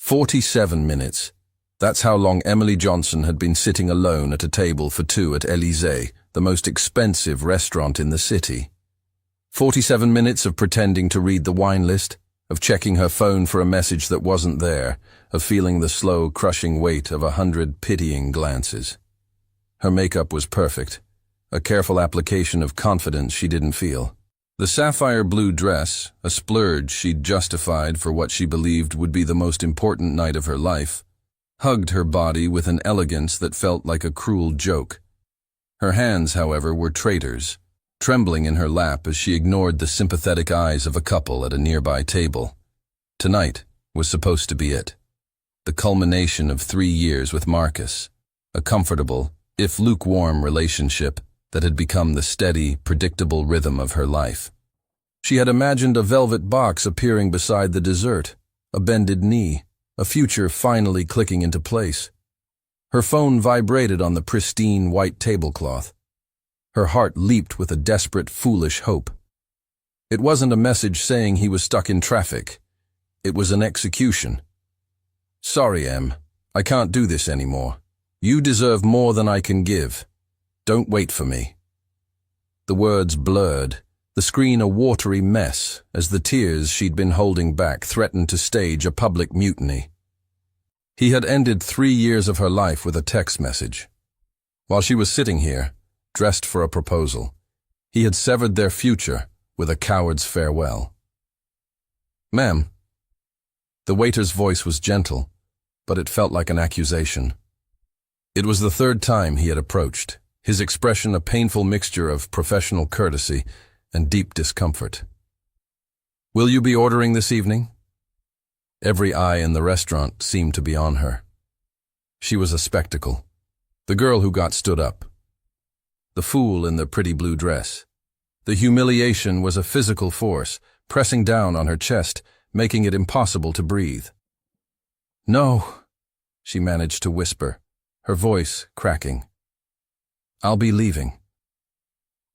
47 minutes. That's how long Emily Johnson had been sitting alone at a table for two at Élysée, the most expensive restaurant in the city. 47 minutes of pretending to read the wine list, of checking her phone for a message that wasn't there, of feeling the slow, crushing weight of 100 pitying glances. Her makeup was perfect, a careful application of confidence she didn't feel. The sapphire blue dress, a splurge she'd justified for what she believed would be the most important night of her life, hugged her body with an elegance that felt like a cruel joke. Her hands, however, were traitors, trembling in her lap as she ignored the sympathetic eyes of a couple at a nearby table. Tonight was supposed to be it. The culmination of 3 years with Marcus, a comfortable, if lukewarm relationship that had become the steady, predictable rhythm of her life. She had imagined a velvet box appearing beside the dessert, a bended knee, a future finally clicking into place. Her phone vibrated on the pristine white tablecloth. Her heart leaped with a desperate, foolish hope. It wasn't a message saying he was stuck in traffic. It was an execution. "Sorry, Em. I can't do this anymore. You deserve more than I can give. Don't wait for me." The words blurred, the screen a watery mess as the tears she'd been holding back threatened to stage a public mutiny. He had ended 3 years of her life with a text message. While she was sitting here, dressed for a proposal, he had severed their future with a coward's farewell. "Ma'am." The waiter's voice was gentle, but it felt like an accusation. It was the 3rd time he had approached, his expression a painful mixture of professional courtesy and deep discomfort. "Will you be ordering this evening?" Every eye in the restaurant seemed to be on her. She was a spectacle. The girl who got stood up. The fool in the pretty blue dress. The humiliation was a physical force, pressing down on her chest, making it impossible to breathe. "No," she managed to whisper, her voice cracking. "I'll be leaving."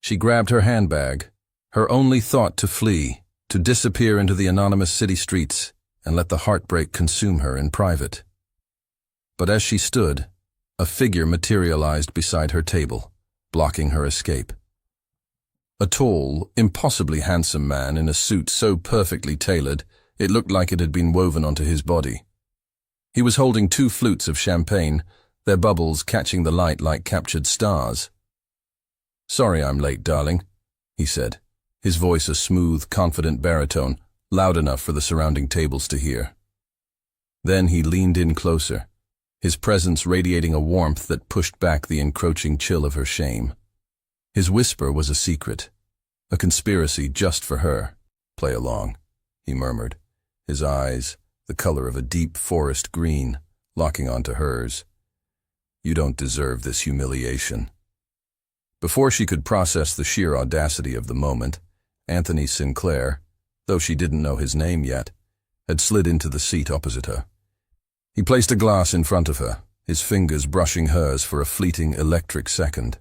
She grabbed her handbag, her only thought to flee, to disappear into the anonymous city streets and let the heartbreak consume her in private. But as she stood, a figure materialized beside her table, blocking her escape. A tall, impossibly handsome man in a suit so perfectly tailored it looked like it had been woven onto his body. He was holding 2 flutes of champagne, their bubbles catching the light like captured stars. "Sorry I'm late, darling," he said, his voice a smooth, confident baritone, loud enough for the surrounding tables to hear. Then he leaned in closer, his presence radiating a warmth that pushed back the encroaching chill of her shame. His whisper was a secret, a conspiracy just for her. "Play along," he murmured, his eyes, the color of a deep forest green, locking onto hers. "You don't deserve this humiliation." Before she could process the sheer audacity of the moment, Anthony Sinclair, though she didn't know his name yet, had slid into the seat opposite her. He placed a glass in front of her, his fingers brushing hers for a fleeting electric second.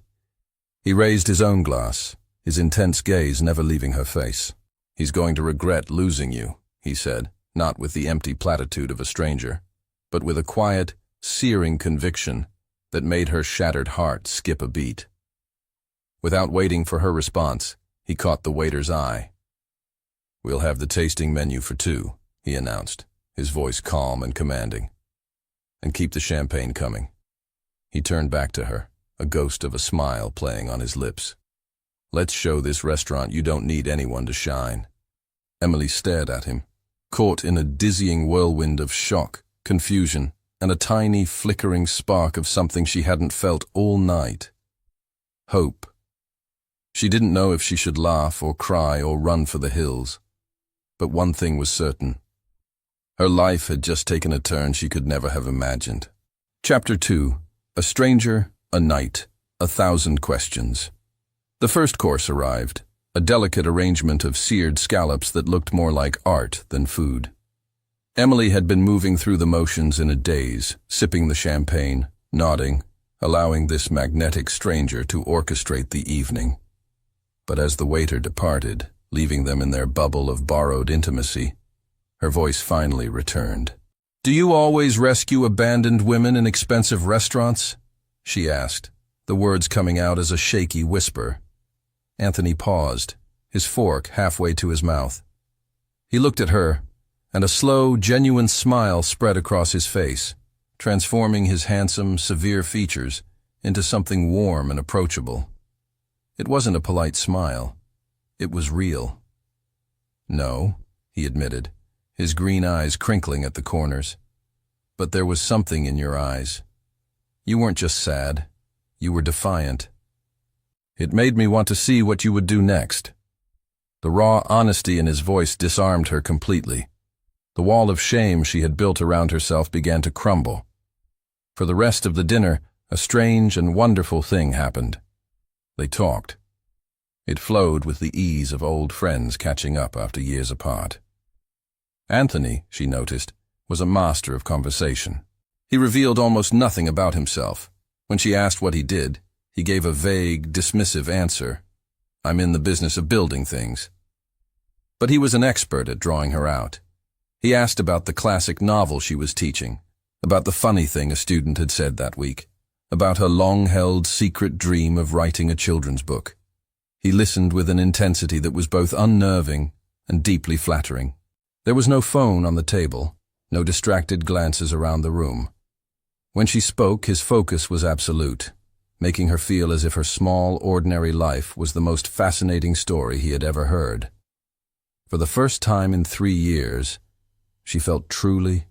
He raised his own glass, his intense gaze never leaving her face. "He's going to regret losing you," he said, not with the empty platitude of a stranger, but with a quiet, searing conviction that made her shattered heart skip a beat. Without waiting for her response, he caught the waiter's eye. "We'll have the tasting menu for 2, he announced, his voice calm and commanding. "And keep the champagne coming." He turned back to her, a ghost of a smile playing on his lips. "Let's show this restaurant you don't need anyone to shine." Emily stared at him, caught in a dizzying whirlwind of shock, confusion, and a tiny flickering spark of something she hadn't felt all night. Hope. She didn't know if she should laugh or cry or run for the hills. But one thing was certain. Her life had just taken a turn she could never have imagined. Chapter 2. A stranger, a night, 1,000 questions. The first course arrived, a delicate arrangement of seared scallops that looked more like art than food. Emily had been moving through the motions in a daze, sipping the champagne, nodding, allowing this magnetic stranger to orchestrate the evening. But as the waiter departed, leaving them in their bubble of borrowed intimacy, her voice finally returned. Do you always rescue abandoned women in expensive restaurants? She asked, the words coming out as a shaky whisper. Anthony paused, his fork halfway to his mouth. He looked at her, and a slow, genuine smile spread across his face, transforming his handsome, severe features into something warm and approachable. It wasn't a polite smile. It was real. No, he admitted, his green eyes crinkling at the corners. But there was something in your eyes. You weren't just sad. You were defiant. It made me want to see what you would do next. The raw honesty in his voice disarmed her completely. The wall of shame she had built around herself began to crumble. For the rest of the dinner, a strange and wonderful thing happened. They talked. It flowed with the ease of old friends catching up after years apart. Anthony, she noticed, was a master of conversation. He revealed almost nothing about himself. When she asked what he did, he gave a vague, dismissive answer. I'm in the business of building things. But he was an expert at drawing her out. He asked about the classic novel she was teaching, about the funny thing a student had said that week, about her long-held secret dream of writing a children's book. He listened with an intensity that was both unnerving and deeply flattering. There was no phone on the table, no distracted glances around the room. When she spoke, his focus was absolute, making her feel as if her small, ordinary life was the most fascinating story he had ever heard. For the first time in 3 years, she felt truly,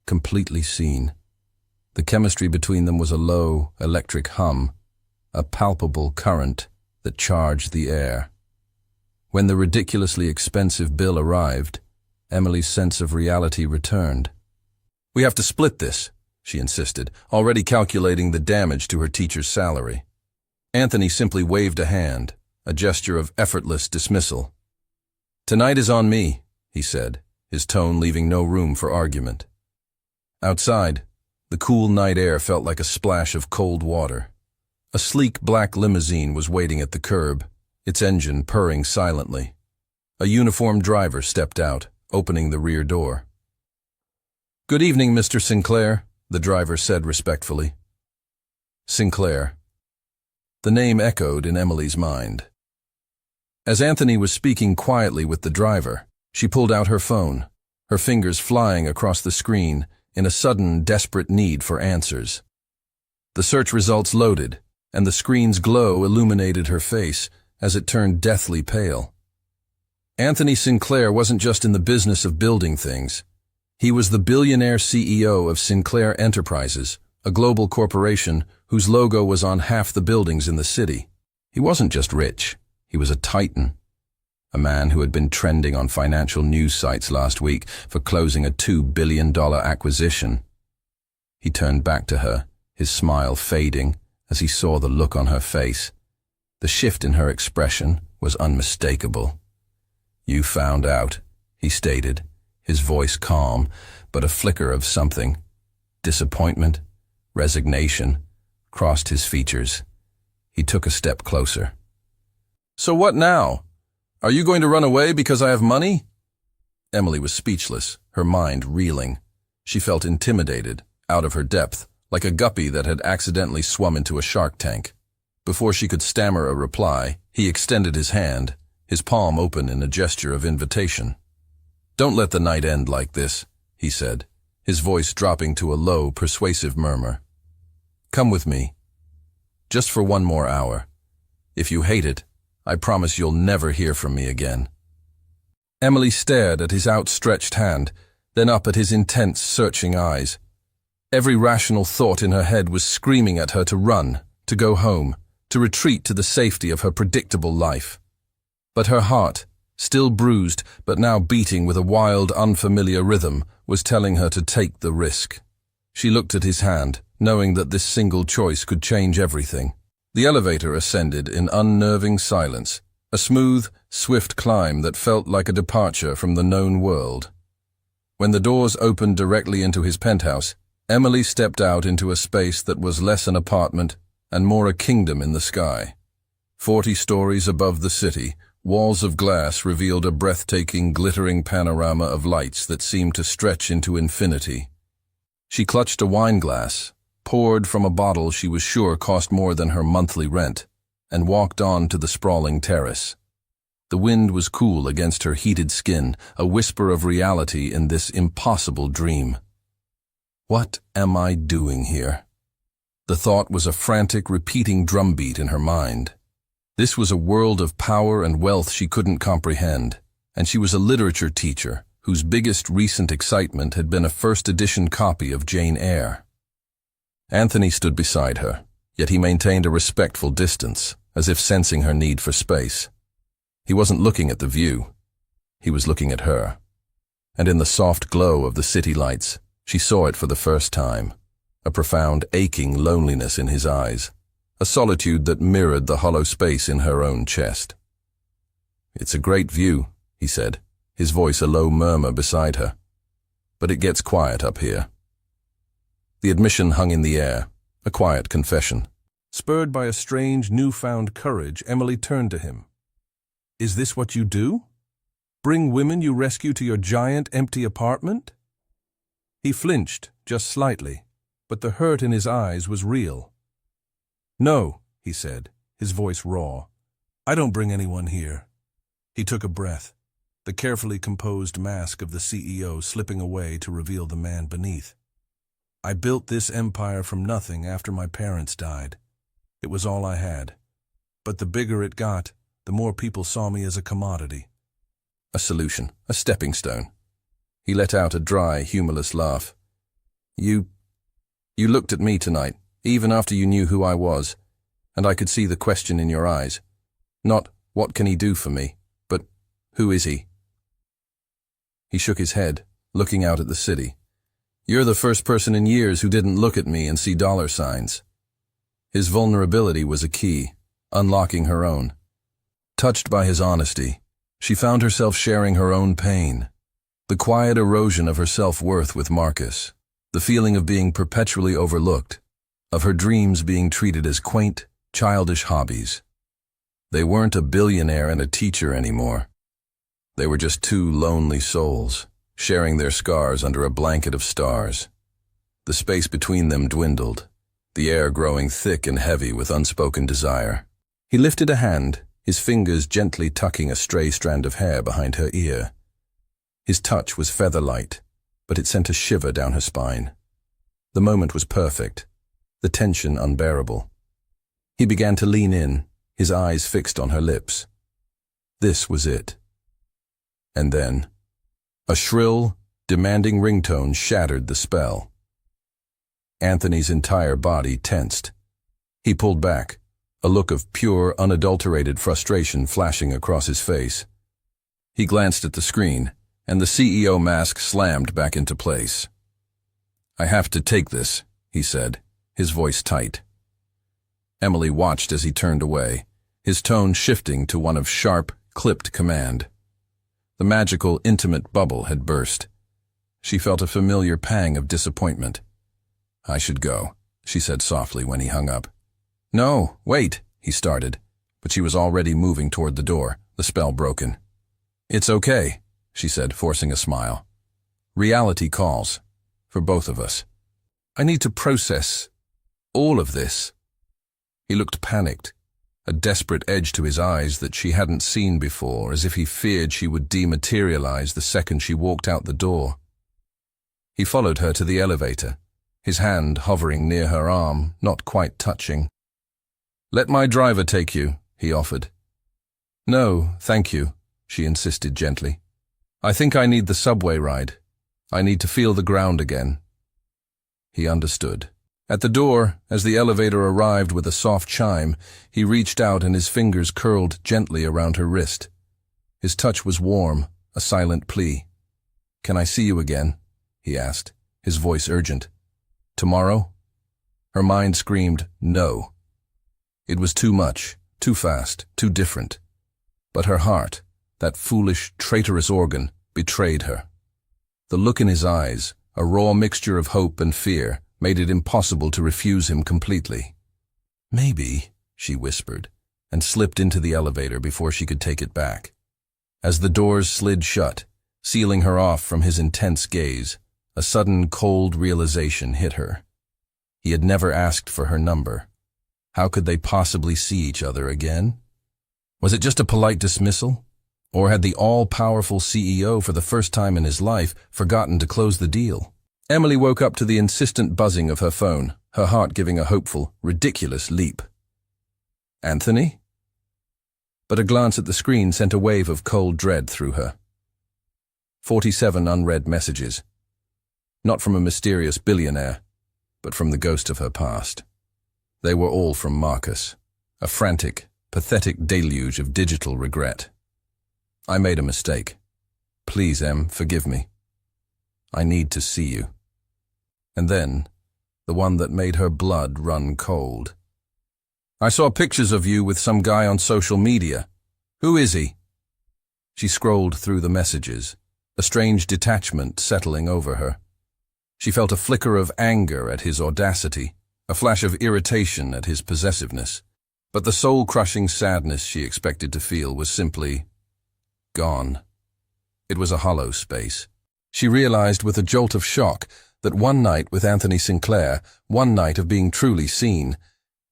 completely seen. The chemistry between them was a low, electric hum, a palpable current that charged the air. When the ridiculously expensive bill arrived, Emily's sense of reality returned. We have to split this, she insisted, already calculating the damage to her teacher's salary. Anthony simply waved a hand, a gesture of effortless dismissal. Tonight is on me, he said, his tone leaving no room for argument. Outside, the cool night air felt like a splash of cold water. A sleek black limousine was waiting at the curb, its engine purring silently. A uniformed driver stepped out, opening the rear door. Good evening, Mr. Sinclair, the driver said respectfully. Sinclair. The name echoed in Emily's mind. As Anthony was speaking quietly with the driver, she pulled out her phone, her fingers flying across the screen in a sudden, desperate need for answers. The search results loaded, and the screen's glow illuminated her face as it turned deathly pale. Anthony Sinclair wasn't just in the business of building things. He was the billionaire CEO of Sinclair Enterprises, a global corporation whose logo was on half the buildings in the city. He wasn't just rich, he was a titan. A man who had been trending on financial news sites last week for closing a $2 billion acquisition. He turned back to her, his smile fading as he saw the look on her face. The shift in her expression was unmistakable. You found out, he stated, his voice calm, but a flicker of something. Disappointment, resignation, crossed his features. He took a step closer. So what now? Are you going to run away because I have money? Emily was speechless, her mind reeling. She felt intimidated, out of her depth, like a guppy that had accidentally swum into a shark tank. Before she could stammer a reply, he extended his hand, his palm open in a gesture of invitation. Don't let the night end like this, he said, his voice dropping to a low, persuasive murmur. Come with me. Just for 1 more hour. If you hate it, I promise you'll never hear from me again. Emily stared at his outstretched hand, then up at his intense, searching eyes. Every rational thought in her head was screaming at her to run, to go home, to retreat to the safety of her predictable life. But her heart, still bruised but now beating with a wild, unfamiliar rhythm, was telling her to take the risk. She looked at his hand, knowing that this single choice could change everything. The elevator ascended in unnerving silence, a smooth, swift climb that felt like a departure from the known world. When the doors opened directly into his penthouse, Emily stepped out into a space that was less an apartment and more a kingdom in the sky. 40 stories above the city, walls of glass revealed a breathtaking, glittering panorama of lights that seemed to stretch into infinity. She clutched a wine glass, poured from a bottle she was sure cost more than her monthly rent, and walked on to the sprawling terrace. The wind was cool against her heated skin, a whisper of reality in this impossible dream. What am I doing here? The thought was a frantic, repeating drumbeat in her mind. This was a world of power and wealth she couldn't comprehend, and she was a literature teacher whose biggest recent excitement had been a first-edition copy of Jane Eyre. Anthony stood beside her, yet he maintained a respectful distance, as if sensing her need for space. He wasn't looking at the view. He was looking at her. And in the soft glow of the city lights, she saw it for the first time, a profound, aching loneliness in his eyes, a solitude that mirrored the hollow space in her own chest. "It's a great view," he said, his voice a low murmur beside her. "But it gets quiet up here." The admission hung in the air, a quiet confession. Spurred by a strange, newfound courage, Emily turned to him. "Is this what you do? Bring women you rescue to your giant, empty apartment?" He flinched, just slightly, but the hurt in his eyes was real. "No," he said, his voice raw. "I don't bring anyone here." He took a breath, the carefully composed mask of the CEO slipping away to reveal the man beneath. "I built this empire from nothing after my parents died. It was all I had. But the bigger it got, the more people saw me as a commodity." A solution, a stepping stone. He let out a dry, humorless laugh. You looked at me tonight, even after you knew who I was, and I could see the question in your eyes. Not, what can he do for me, but, who is he? He shook his head, looking out at the city. "You're the first person in years who didn't look at me and see dollar signs." His vulnerability was a key, unlocking her own. Touched by his honesty, she found herself sharing her own pain. The quiet erosion of her self-worth with Marcus, the feeling of being perpetually overlooked, of her dreams being treated as quaint, childish hobbies. They weren't a billionaire and a teacher anymore. They were just two lonely souls, sharing their scars under a blanket of stars. The space between them dwindled, the air growing thick and heavy with unspoken desire. He lifted a hand, his fingers gently tucking a stray strand of hair behind her ear. His touch was feather-light, but it sent a shiver down her spine. The moment was perfect, the tension unbearable. He began to lean in, his eyes fixed on her lips. This was it. And then, a shrill, demanding ringtone shattered the spell. Anthony's entire body tensed. He pulled back, a look of pure, unadulterated frustration flashing across his face. He glanced at the screen, and the CEO mask slammed back into place. "I have to take this," he said, his voice tight. Emily watched as he turned away, his tone shifting to one of sharp, clipped command. The magical, intimate bubble had burst. She felt a familiar pang of disappointment. "I should go," she said softly when he hung up. "No, wait," he started, but she was already moving toward the door, the spell broken. "It's okay," she said, forcing a smile. "Reality calls, for both of us. I need to process all of this." He looked panicked, a desperate edge to his eyes that she hadn't seen before, as if he feared she would dematerialize the second she walked out the door. He followed her to the elevator, his hand hovering near her arm, not quite touching. "Let my driver take you," he offered. "No, thank you," she insisted gently. "I think I need the subway ride. I need to feel the ground again." He understood. At the door, as the elevator arrived with a soft chime, he reached out and his fingers curled gently around her wrist. His touch was warm, a silent plea. "Can I see you again?" he asked, his voice urgent. "Tomorrow?" Her mind screamed, no. It was too much, too fast, too different. But her heart, that foolish, traitorous organ, betrayed her. The look in his eyes, a raw mixture of hope and fear, made it impossible to refuse him completely. "Maybe," she whispered, and slipped into the elevator before she could take it back. As the doors slid shut, sealing her off from his intense gaze, A sudden, cold realization hit her. He had never asked for her number. How could they possibly see each other again? Was it just a polite dismissal? Or had the all-powerful CEO, for the first time in his life, forgotten to close the deal? Emily woke up to the insistent buzzing of her phone, her heart giving a hopeful, ridiculous leap. Anthony? But a glance at the screen sent a wave of cold dread through her. 47 unread messages. Not from a mysterious billionaire, but from the ghost of her past. They were all from Marcus, a frantic, pathetic deluge of digital regret. I made a mistake. Please, Em, forgive me. I need to see you. And then, the one that made her blood run cold. I saw pictures of you with some guy on social media. Who is he? She scrolled through the messages, a strange detachment settling over her. She felt a flicker of anger at his audacity, a flash of irritation at his possessiveness. But the soul-crushing sadness she expected to feel was simply gone. It was a hollow space. She realized with a jolt of shock that one night with Anthony Sinclair, one night of being truly seen,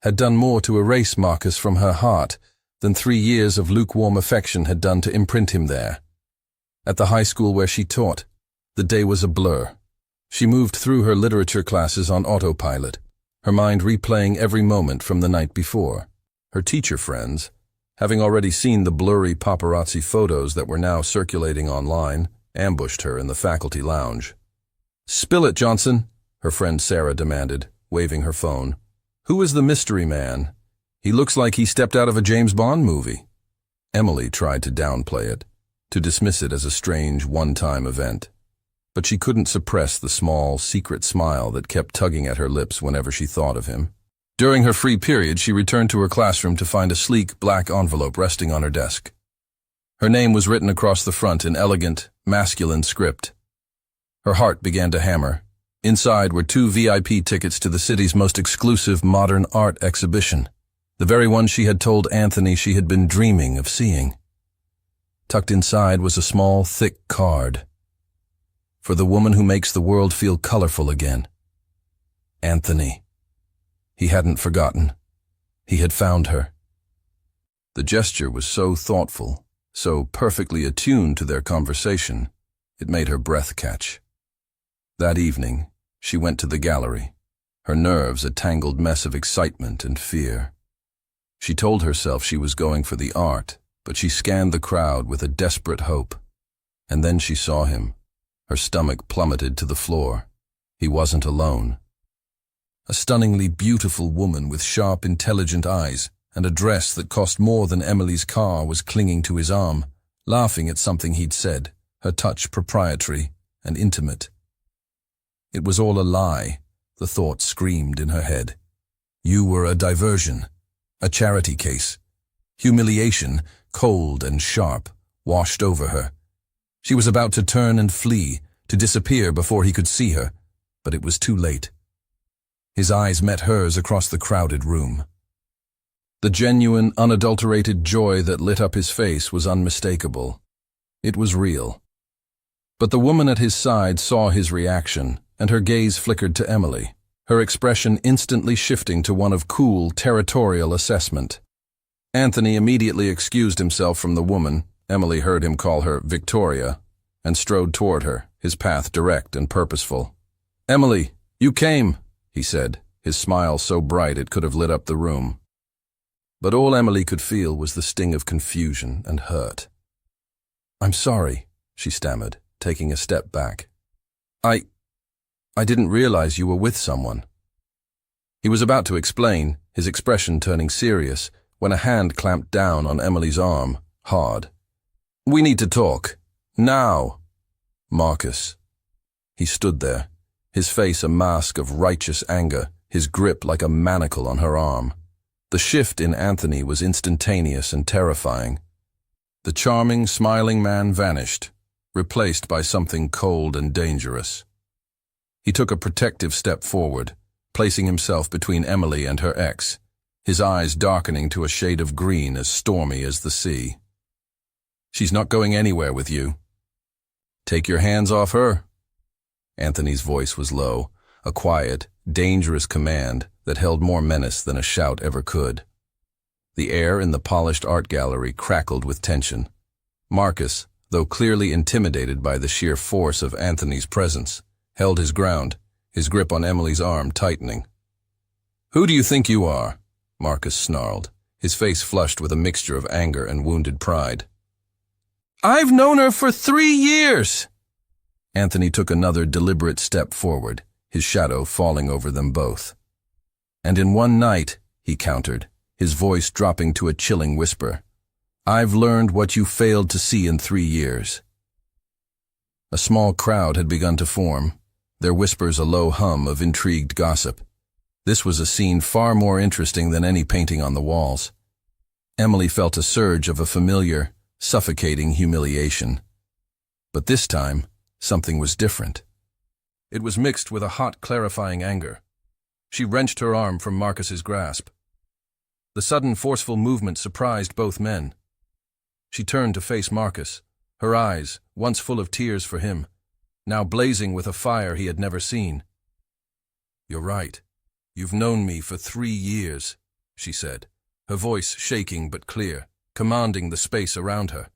had done more to erase Marcus from her heart than 3 years of lukewarm affection had done to imprint him there. At the high school where she taught, the day was a blur. She moved through her literature classes on autopilot, her mind replaying every moment from the night before. Her teacher friends, having already seen the blurry paparazzi photos that were now circulating online, ambushed her in the faculty lounge. "Spill it, Johnson," her friend Sarah demanded, waving her phone. "Who is the mystery man? He looks like he stepped out of a James Bond movie." Emily tried to downplay it, to dismiss it as a strange, one-time event. But she couldn't suppress the small, secret smile that kept tugging at her lips whenever she thought of him. During her free period, she returned to her classroom to find a sleek, black envelope resting on her desk. Her name was written across the front in elegant, masculine script. Her heart began to hammer. Inside were 2 VIP tickets to the city's most exclusive modern art exhibition, the very one she had told Anthony she had been dreaming of seeing. Tucked inside was a small, thick card. For the woman who makes the world feel colorful again. Anthony. He hadn't forgotten. He had found her. The gesture was so thoughtful, so perfectly attuned to their conversation, it made her breath catch. That evening, she went to the gallery, her nerves a tangled mess of excitement and fear. She told herself she was going for the art, but she scanned the crowd with a desperate hope. And then she saw him. Her stomach plummeted to the floor. He wasn't alone. A stunningly beautiful woman with sharp, intelligent eyes and a dress that cost more than Emily's car was clinging to his arm, laughing at something he'd said, her touch proprietary and intimate. It was all a lie, the thought screamed in her head. You were a diversion, a charity case. Humiliation, cold and sharp, washed over her. She was about to turn and flee, to disappear before he could see her, but it was too late. His eyes met hers across the crowded room. The genuine, unadulterated joy that lit up his face was unmistakable. It was real. But the woman at his side saw his reaction, and her gaze flickered to Emily, her expression instantly shifting to one of cool, territorial assessment. Anthony immediately excused himself from the woman, Emily heard him call her Victoria, and strode toward her, his path direct and purposeful. "Emily, you came," he said, his smile so bright it could have lit up the room. But all Emily could feel was the sting of confusion and hurt. "I'm sorry," she stammered, taking a step back. I didn't realize you were with someone." He was about to explain, his expression turning serious, when a hand clamped down on Emily's arm, hard. "We need to talk. Now." Marcus. He stood there, his face a mask of righteous anger, his grip like a manacle on her arm. The shift in Anthony was instantaneous and terrifying. The charming, smiling man vanished, replaced by something cold and dangerous. He took a protective step forward, placing himself between Emily and her ex, his eyes darkening to a shade of green as stormy as the sea. "She's not going anywhere with you." "Take your hands off her." Anthony's voice was low, a quiet, dangerous command that held more menace than a shout ever could. The air in the polished art gallery crackled with tension. Marcus, though clearly intimidated by the sheer force of Anthony's presence, held his ground, his grip on Emily's arm tightening. "Who do you think you are?" Marcus snarled, his face flushed with a mixture of anger and wounded pride. "I've known her for 3 years!" Anthony took another deliberate step forward, his shadow falling over them both. "And in one night," he countered, his voice dropping to a chilling whisper, "I've learned what you failed to see in 3 years." A small crowd had begun to form, their whispers a low hum of intrigued gossip. This was a scene far more interesting than any painting on the walls. Emily felt a surge of a familiar, suffocating humiliation. But this time, something was different. It was mixed with a hot, clarifying anger. She wrenched her arm from Marcus's grasp. The sudden, forceful movement surprised both men. She turned to face Marcus, her eyes, once full of tears for him, now blazing with a fire he had never seen. "You're right. You've known me for 3 years," she said, her voice shaking but clear, commanding the space around her.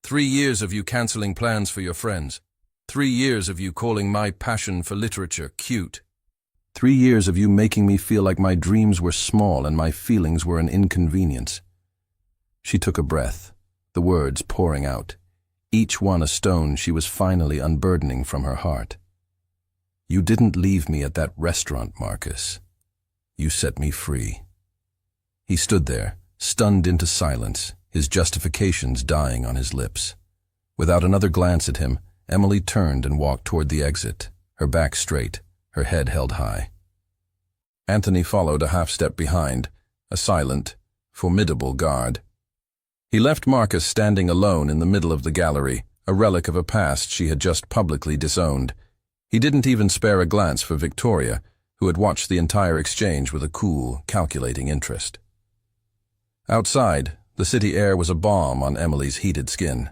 3 years of you canceling plans for your friends. 3 years of you calling my passion for literature cute. 3 years of you making me feel like my dreams were small and my feelings were an inconvenience. She took a breath, the words pouring out, each one a stone she was finally unburdening from her heart. "You didn't leave me at that restaurant, Marcus. You set me free." He stood there, stunned into silence, his justifications dying on his lips. Without another glance at him, Emily turned and walked toward the exit, her back straight, her head held high. Anthony followed a half-step behind, a silent, formidable guard. He left Marcus standing alone in the middle of the gallery, a relic of a past she had just publicly disowned. He didn't even spare a glance for Victoria, who had watched the entire exchange with a cool, calculating interest. Outside, the city air was a balm on Emily's heated skin.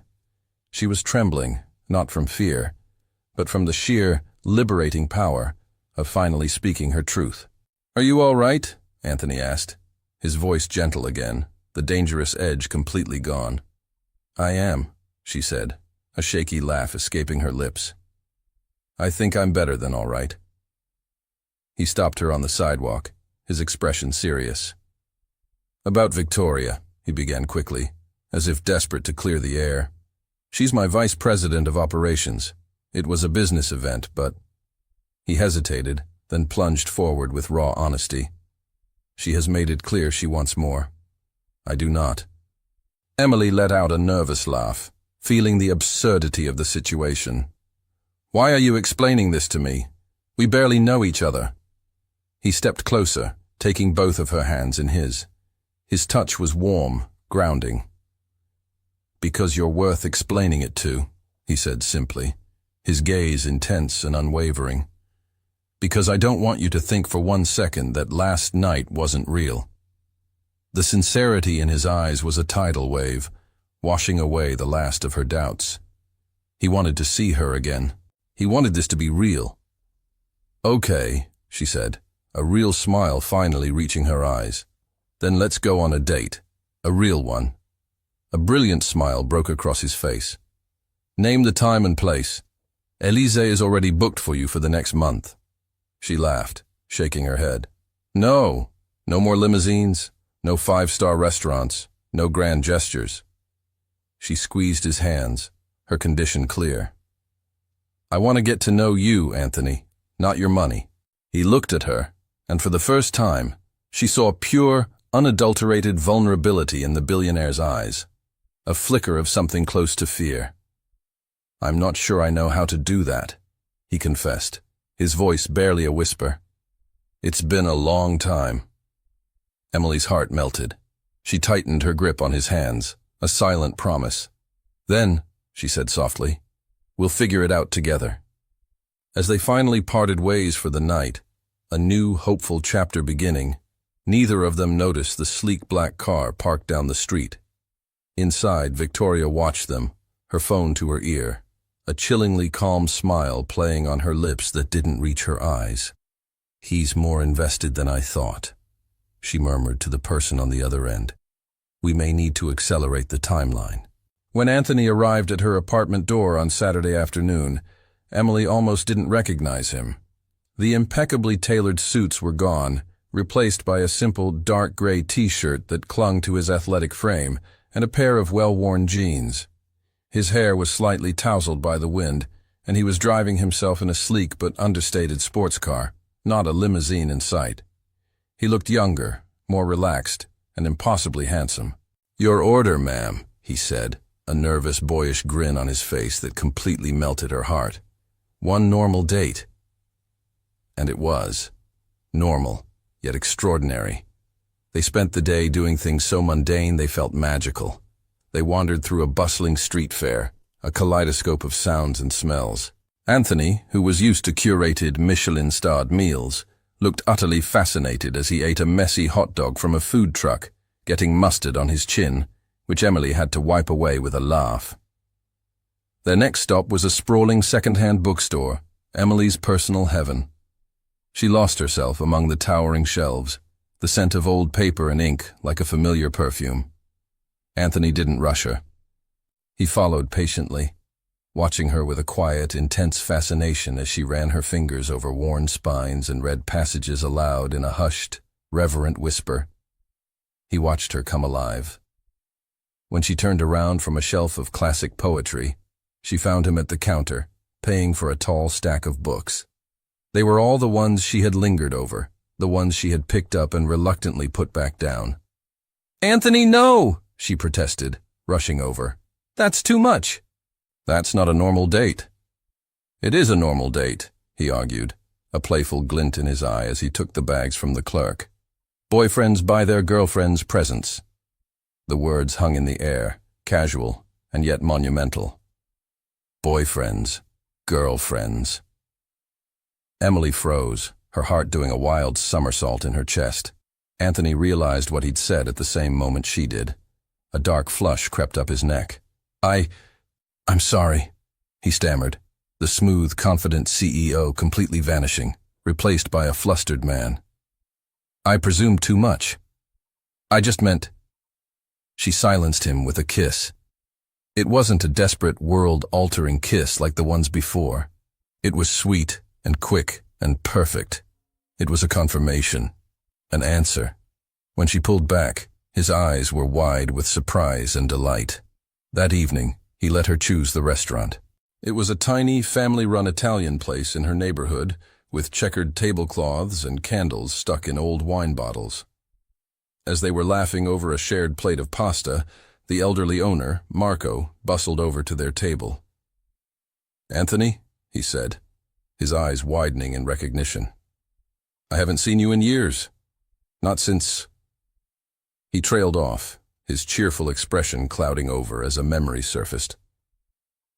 She was trembling, not from fear, but from the sheer, liberating power of finally speaking her truth. "Are you all right?" Anthony asked, his voice gentle again, the dangerous edge completely gone. "I am," she said, a shaky laugh escaping her lips. "I think I'm better than all right." He stopped her on the sidewalk, his expression serious. "About Victoria," he began quickly, as if desperate to clear the air. "She's my vice president of operations. It was a business event, but—" He hesitated, then plunged forward with raw honesty. "She has made it clear she wants more. I do not." Emily let out a nervous laugh, feeling the absurdity of the situation. "Why are you explaining this to me? We barely know each other." He stepped closer, taking both of her hands in his. His touch was warm, grounding. "Because you're worth explaining it to," he said simply, his gaze intense and unwavering. "Because I don't want you to think for 1 second that last night wasn't real." The sincerity in his eyes was a tidal wave, washing away the last of her doubts. He wanted to see her again. He wanted this to be real. "Okay," she said, a real smile finally reaching her eyes. "Then let's go on a date. A real one." A brilliant smile broke across his face. "Name the time and place. Élysée is already booked for you for the next month." She laughed, shaking her head. "No, no more limousines, no 5-star restaurants, no grand gestures." She squeezed his hands, her condition clear. "I want to get to know you, Anthony, not your money." He looked at her, and for the first time, she saw pure, unadulterated vulnerability in the billionaire's eyes, a flicker of something close to fear. "I'm not sure I know how to do that," he confessed, his voice barely a whisper. "It's been a long time." Emily's heart melted. She tightened her grip on his hands, a silent promise. "Then," she said softly, "we'll figure it out together." As they finally parted ways for the night, a new, hopeful chapter beginning, neither of them noticed the sleek black car parked down the street. Inside, Victoria watched them, her phone to her ear, a chillingly calm smile playing on her lips that didn't reach her eyes. "He's more invested than I thought," she murmured to the person on the other end. "We may need to accelerate the timeline." When Anthony arrived at her apartment door on Saturday afternoon, Emily almost didn't recognize him. The impeccably tailored suits were gone, replaced by a simple dark gray t-shirt that clung to his athletic frame and a pair of well-worn jeans. His hair was slightly tousled by the wind, and he was driving himself in a sleek but understated sports car, not a limousine in sight. He looked younger, more relaxed, and impossibly handsome. "Your order, ma'am," he said, a nervous, boyish grin on his face that completely melted her heart. One normal date. And it was. Normal, yet extraordinary. They spent the day doing things so mundane they felt magical. They wandered through a bustling street fair, a kaleidoscope of sounds and smells. Anthony, who was used to curated Michelin-starred meals, looked utterly fascinated as he ate a messy hot dog from a food truck, getting mustard on his chin, which Emily had to wipe away with a laugh. Their next stop was a sprawling second-hand bookstore, Emily's personal heaven. She lost herself among the towering shelves, the scent of old paper and ink like a familiar perfume. Anthony didn't rush her. He followed patiently, watching her with a quiet, intense fascination as she ran her fingers over worn spines and read passages aloud in a hushed, reverent whisper. He watched her come alive. When she turned around from a shelf of classic poetry, she found him at the counter, paying for a tall stack of books. They were all the ones she had lingered over, the ones she had picked up and reluctantly put back down. "Anthony, no!" she protested, rushing over. "That's too much." "That's not a normal date." "It is a normal date," he argued, a playful glint in his eye as he took the bags from the clerk. "Boyfriends buy their girlfriends presents." The words hung in the air, casual and yet monumental. Boyfriends, girlfriends. Emily froze, her heart doing a wild somersault in her chest. Anthony realized what he'd said at the same moment she did. A dark flush crept up his neck. I'm sorry," he stammered, the smooth, confident CEO completely vanishing, replaced by a flustered man. "I presumed too much. I just meant—" She silenced him with a kiss. It wasn't a desperate, world-altering kiss like the ones before. It was sweet and quick and perfect. It was a confirmation, an answer. When she pulled back, his eyes were wide with surprise and delight. That evening, he let her choose the restaurant. It was a tiny, family-run Italian place in her neighborhood, with checkered tablecloths and candles stuck in old wine bottles. As they were laughing over a shared plate of pasta, the elderly owner, Marco, bustled over to their table. "Anthony," he said, his eyes widening in recognition. "I haven't seen you in years. Not since—" He trailed off, his cheerful expression clouding over as a memory surfaced.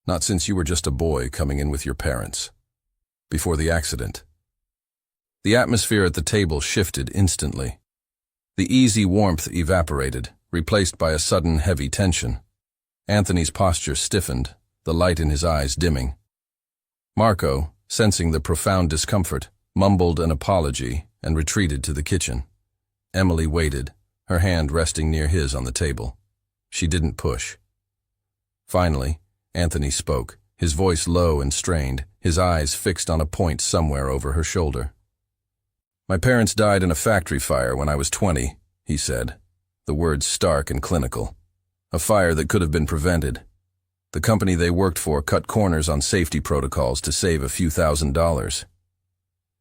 "Not since you were just a boy coming in with your parents. Before the accident." The atmosphere at the table shifted instantly. The easy warmth evaporated, replaced by a sudden heavy tension. Anthony's posture stiffened, the light in his eyes dimming. Marco, sensing the profound discomfort, mumbled an apology and retreated to the kitchen. Emily waited, her hand resting near his on the table. She didn't push. Finally, Anthony spoke, his voice low and strained, his eyes fixed on a point somewhere over her shoulder. "My parents died in a factory fire when I was 20, he said, the words stark and clinical. A fire that could have been prevented. The company they worked for cut corners on safety protocols to save a few $1,000s.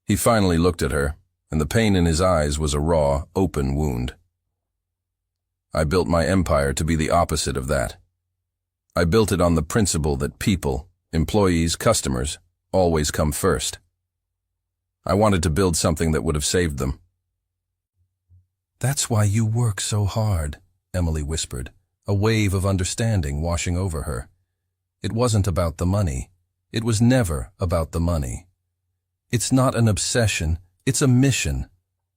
He finally looked at her, and the pain in his eyes was a raw, open wound. I built my empire to be the opposite of that. I built it on the principle that people, employees, customers, always come first. I wanted to build something that would have saved them." "That's why you work so hard," Emily whispered, a wave of understanding washing over her. It wasn't about the money. It was never about the money. "It's not an obsession, it's a mission."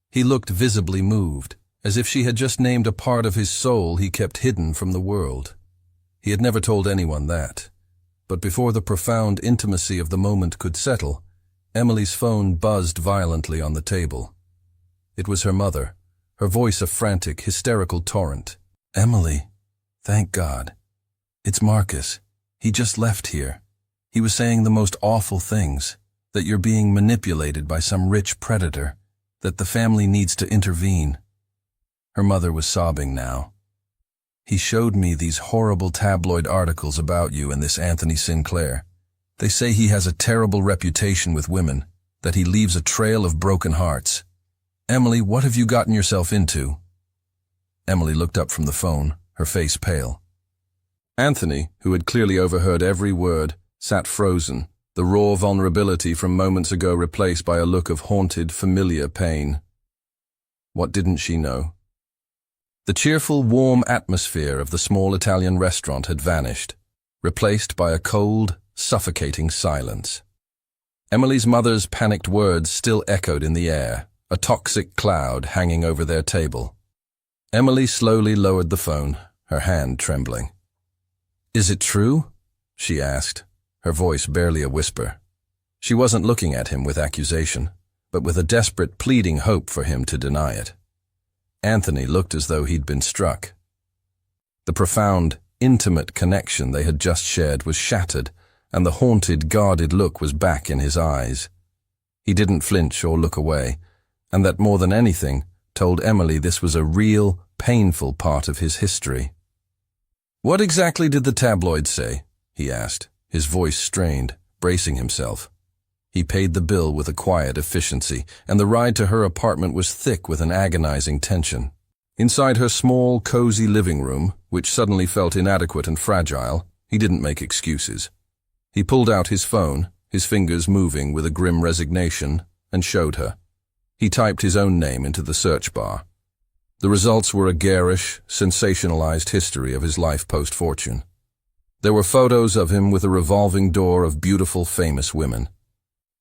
He looked visibly moved, as if she had just named a part of his soul he kept hidden from the world. He had never told anyone that. But before the profound intimacy of the moment could settle, Emily's phone buzzed violently on the table. It was her mother, her voice a frantic, hysterical torrent. "Emily, thank God. It's Marcus. He just left here. He was saying the most awful things, that you're being manipulated by some rich predator, that the family needs to intervene." Her mother was sobbing now. "He showed me these horrible tabloid articles about you and this Anthony Sinclair. They say he has a terrible reputation with women, that he leaves a trail of broken hearts. Emily, what have you gotten yourself into?" Emily looked up from the phone, her face pale. Anthony, who had clearly overheard every word, sat frozen, the raw vulnerability from moments ago replaced by a look of haunted, familiar pain. What didn't she know? The cheerful, warm atmosphere of the small Italian restaurant had vanished, replaced by a cold, suffocating silence. Emily's mother's panicked words still echoed in the air, a toxic cloud hanging over their table. Emily slowly lowered the phone, her hand trembling. "Is it true?" she asked, her voice barely a whisper. She wasn't looking at him with accusation, but with a desperate, pleading hope for him to deny it. Anthony looked as though he'd been struck. The profound, intimate connection they had just shared was shattered, and the haunted, guarded look was back in his eyes. He didn't flinch or look away, and that more than anything told Emily this was a real, painful part of his history. "What exactly did the tabloids say?" he asked, his voice strained, bracing himself. He paid the bill with a quiet efficiency, and the ride to her apartment was thick with an agonizing tension. Inside her small, cozy living room, which suddenly felt inadequate and fragile, he didn't make excuses. He pulled out his phone, his fingers moving with a grim resignation, and showed her. He typed his own name into the search bar. The results were a garish, sensationalized history of his life post-fortune. There were photos of him with a revolving door of beautiful, famous women.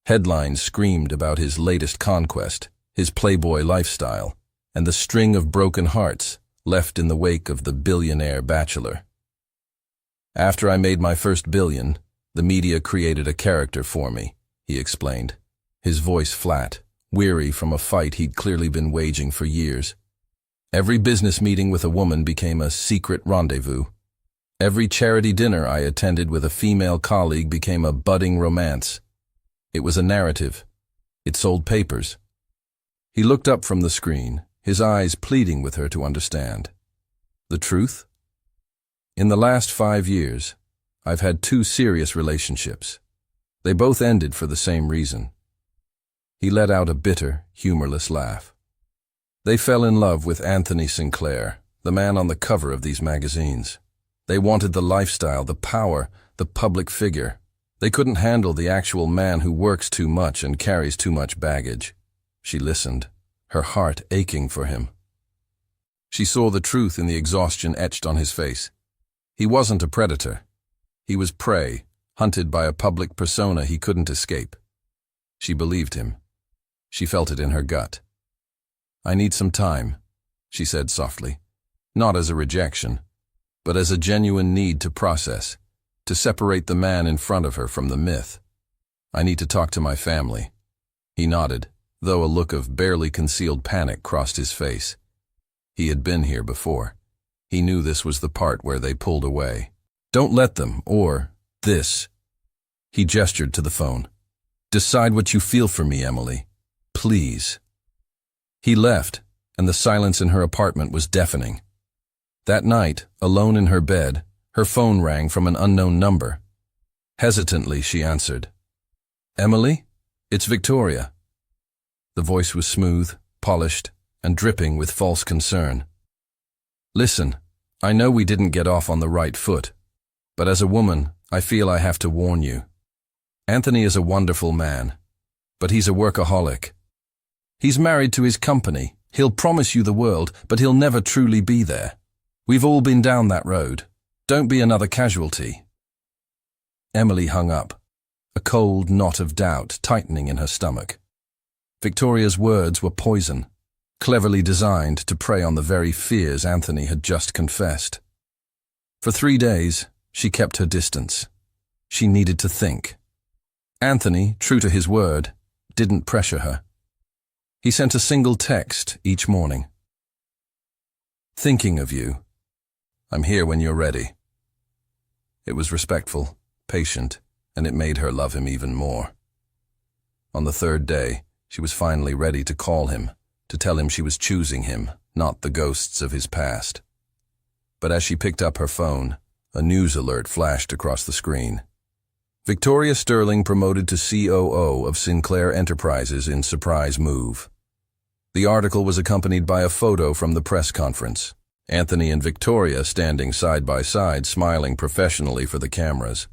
Headlines screamed about his latest conquest, his playboy lifestyle, and the string of broken hearts left in the wake of the billionaire bachelor. "After I made my first billion, the media created a character for me," he explained, his voice flat, weary from a fight he'd clearly been waging for years. "Every business meeting with a woman became a secret rendezvous. Every charity dinner I attended with a female colleague became a budding romance. It was a narrative. It sold papers." He looked up from the screen, his eyes pleading with her to understand. "The truth? In the last 5 years, I've had 2 serious relationships. They both ended for the same reason." He let out a bitter, humorless laugh. "They fell in love with Anthony Sinclair, the man on the cover of these magazines. They wanted the lifestyle, the power, the public figure. They couldn't handle the actual man who works too much and carries too much baggage." She listened, her heart aching for him. She saw the truth in the exhaustion etched on his face. He wasn't a predator. He was prey, hunted by a public persona he couldn't escape. She believed him. She felt it in her gut. "I need some time," she said softly, not as a rejection, but as a genuine need to process, to separate the man in front of her from the myth. "I need to talk to my family." He nodded, though a look of barely concealed panic crossed his face. He had been here before. He knew this was the part where they pulled away. "Don't let them, or this." He gestured to the phone. "Decide what you feel for me, Emily. Please." He left, and the silence in her apartment was deafening. That night, alone in her bed, her phone rang from an unknown number. Hesitantly, she answered. "Emily? It's Victoria." The voice was smooth, polished, and dripping with false concern. "Listen, I know we didn't get off on the right foot, but as a woman, I feel I have to warn you. Anthony is a wonderful man, but he's a workaholic. He's married to his company. He'll promise you the world, but he'll never truly be there. We've all been down that road. Don't be another casualty." Emily hung up, a cold knot of doubt tightening in her stomach. Victoria's words were poison, cleverly designed to prey on the very fears Anthony had just confessed. For 3 days, she kept her distance. She needed to think. Anthony, true to his word, didn't pressure her. He sent a single text each morning. Thinking of you. I'm here when you're ready. It was respectful, patient, and it made her love him even more. On the third day, she was finally ready to call him, to tell him she was choosing him, not the ghosts of his past. But as she picked up her phone, a news alert flashed across the screen. Victoria Sterling promoted to COO of Sinclair Enterprises in surprise move. The article was accompanied by a photo from the press conference. Anthony and Victoria standing side by side, smiling professionally for the cameras.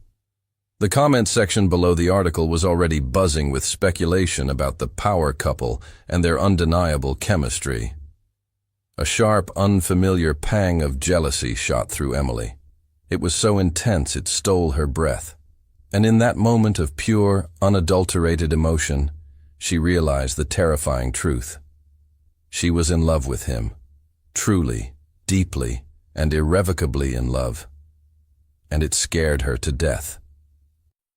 The comment section below the article was already buzzing with speculation about the power couple and their undeniable chemistry. A sharp, unfamiliar pang of jealousy shot through Emily. It was so intense it stole her breath. And in that moment of pure, unadulterated emotion, she realized the terrifying truth. She was in love with him, truly, deeply, and irrevocably in love. And it scared her to death.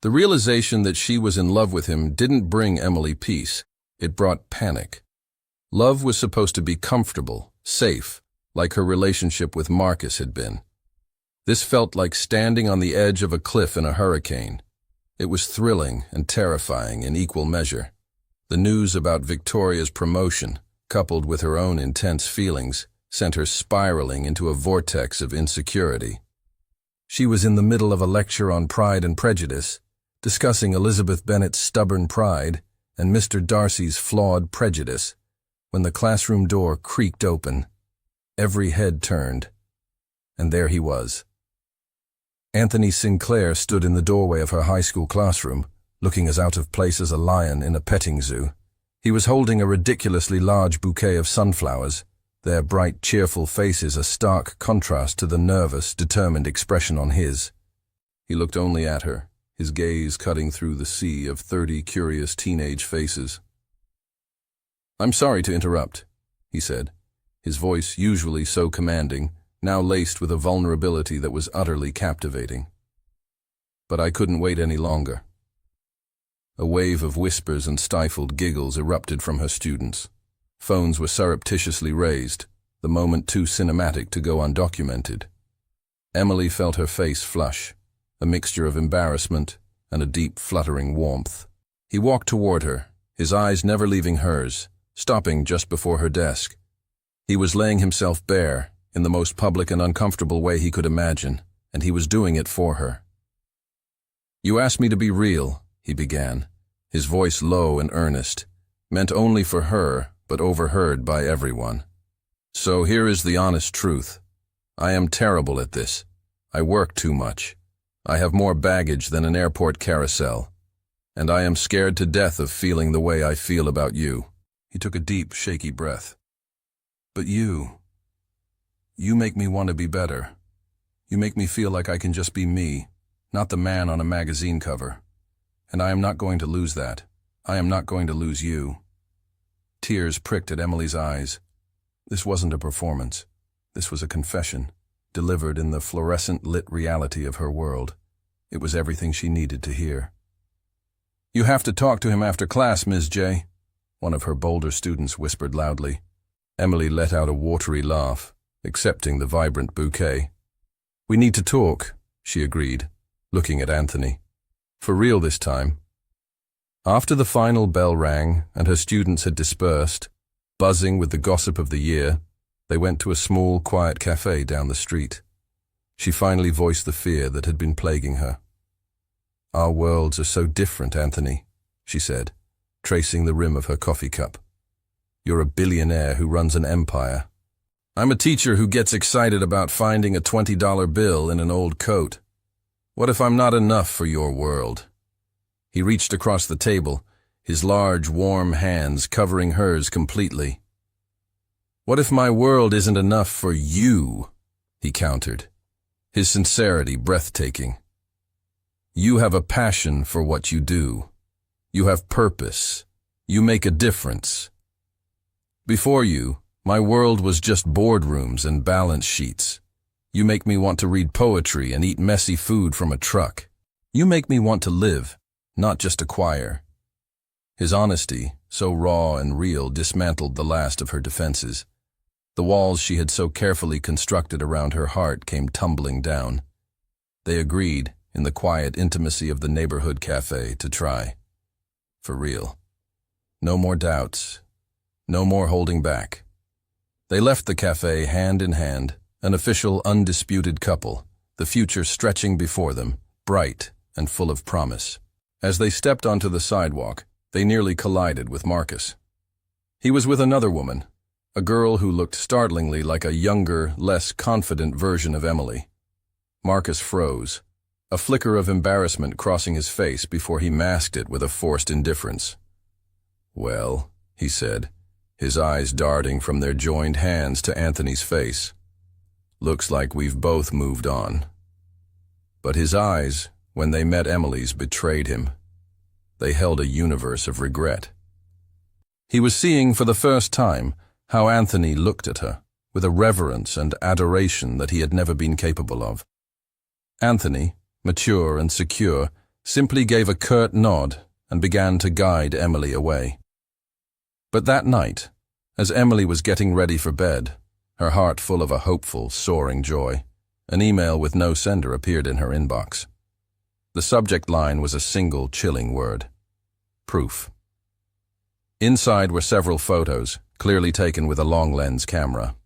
The realization that she was in love with him didn't bring Emily peace. It brought panic. Love was supposed to be comfortable, safe, like her relationship with Marcus had been. This felt like standing on the edge of a cliff in a hurricane. It was thrilling and terrifying in equal measure. The news about Victoria's promotion, coupled with her own intense feelings, sent her spiraling into a vortex of insecurity. She was in the middle of a lecture on Pride and Prejudice, discussing Elizabeth Bennet's stubborn pride and Mr. Darcy's flawed prejudice, when the classroom door creaked open. Every head turned, and there he was. Anthony Sinclair stood in the doorway of her high school classroom, looking as out of place as a lion in a petting zoo. He was holding a ridiculously large bouquet of sunflowers, their bright, cheerful faces a stark contrast to the nervous, determined expression on his. He looked only at her, his gaze cutting through the sea of 30 curious teenage faces. "I'm sorry to interrupt," he said, his voice usually so commanding, now laced with a vulnerability that was utterly captivating. But I couldn't wait any longer. A wave of whispers and stifled giggles erupted from her students. Phones were surreptitiously raised, the moment too cinematic to go undocumented. Emily felt her face flush, a mixture of embarrassment and a deep fluttering warmth. He walked toward her, his eyes never leaving hers, stopping just before her desk. He was laying himself bare, in the most public and uncomfortable way he could imagine, and he was doing it for her. "You asked me to be real," he began, his voice low and earnest, meant only for her, but overheard by everyone. "So here is the honest truth. I am terrible at this. I work too much. I have more baggage than an airport carousel. And I am scared to death of feeling the way I feel about you." He took a deep, shaky breath. "But you make me want to be better. You make me feel like I can just be me, not the man on a magazine cover. And I am not going to lose that. I am not going to lose you." Tears pricked at Emily's eyes. This wasn't a performance. This was a confession, delivered in the fluorescent-lit reality of her world. It was everything she needed to hear. "You have to talk to him after class, Ms. J," one of her bolder students whispered loudly. Emily let out a watery laugh, accepting the vibrant bouquet. "We need to talk," she agreed, looking at Anthony. "For real this time." After the final bell rang and her students had dispersed, buzzing with the gossip of the year, they went to a small, quiet cafe down the street. She finally voiced the fear that had been plaguing her. "Our worlds are so different, Anthony," she said, tracing the rim of her coffee cup. "You're a billionaire who runs an empire. I'm a teacher who gets excited about finding a $20 bill in an old coat. What if I'm not enough for your world?" He reached across the table, his large, warm hands covering hers completely. "What if my world isn't enough for you?" he countered, his sincerity breathtaking. "You have a passion for what you do. You have purpose. You make a difference. Before you, my world was just boardrooms and balance sheets. You make me want to read poetry and eat messy food from a truck. You make me want to live, not just acquire. His honesty, so raw and real, dismantled the last of her defenses. The walls she had so carefully constructed around her heart came tumbling down. They agreed, in the quiet intimacy of the neighborhood cafe, to try. For real. No more doubts. No more holding back. They left the cafe hand in hand, an official, undisputed couple, the future stretching before them, bright and full of promise. As they stepped onto the sidewalk, they nearly collided with Marcus. He was with another woman, a girl who looked startlingly like a younger, less confident version of Emily. Marcus froze, a flicker of embarrassment crossing his face before he masked it with a forced indifference. "Well," he said, his eyes darting from their joined hands to Anthony's face. "Looks like we've both moved on." But his eyes, when they met Emily's, betrayed him. They held a universe of regret. He was seeing for the first time how Anthony looked at her, with a reverence and adoration that he had never been capable of. Anthony, mature and secure, simply gave a curt nod and began to guide Emily away. But that night, as Emily was getting ready for bed, her heart full of a hopeful, soaring joy, an email with no sender appeared in her inbox. The subject line was a single chilling word: proof. Inside were several photos, clearly taken with a long-lens camera.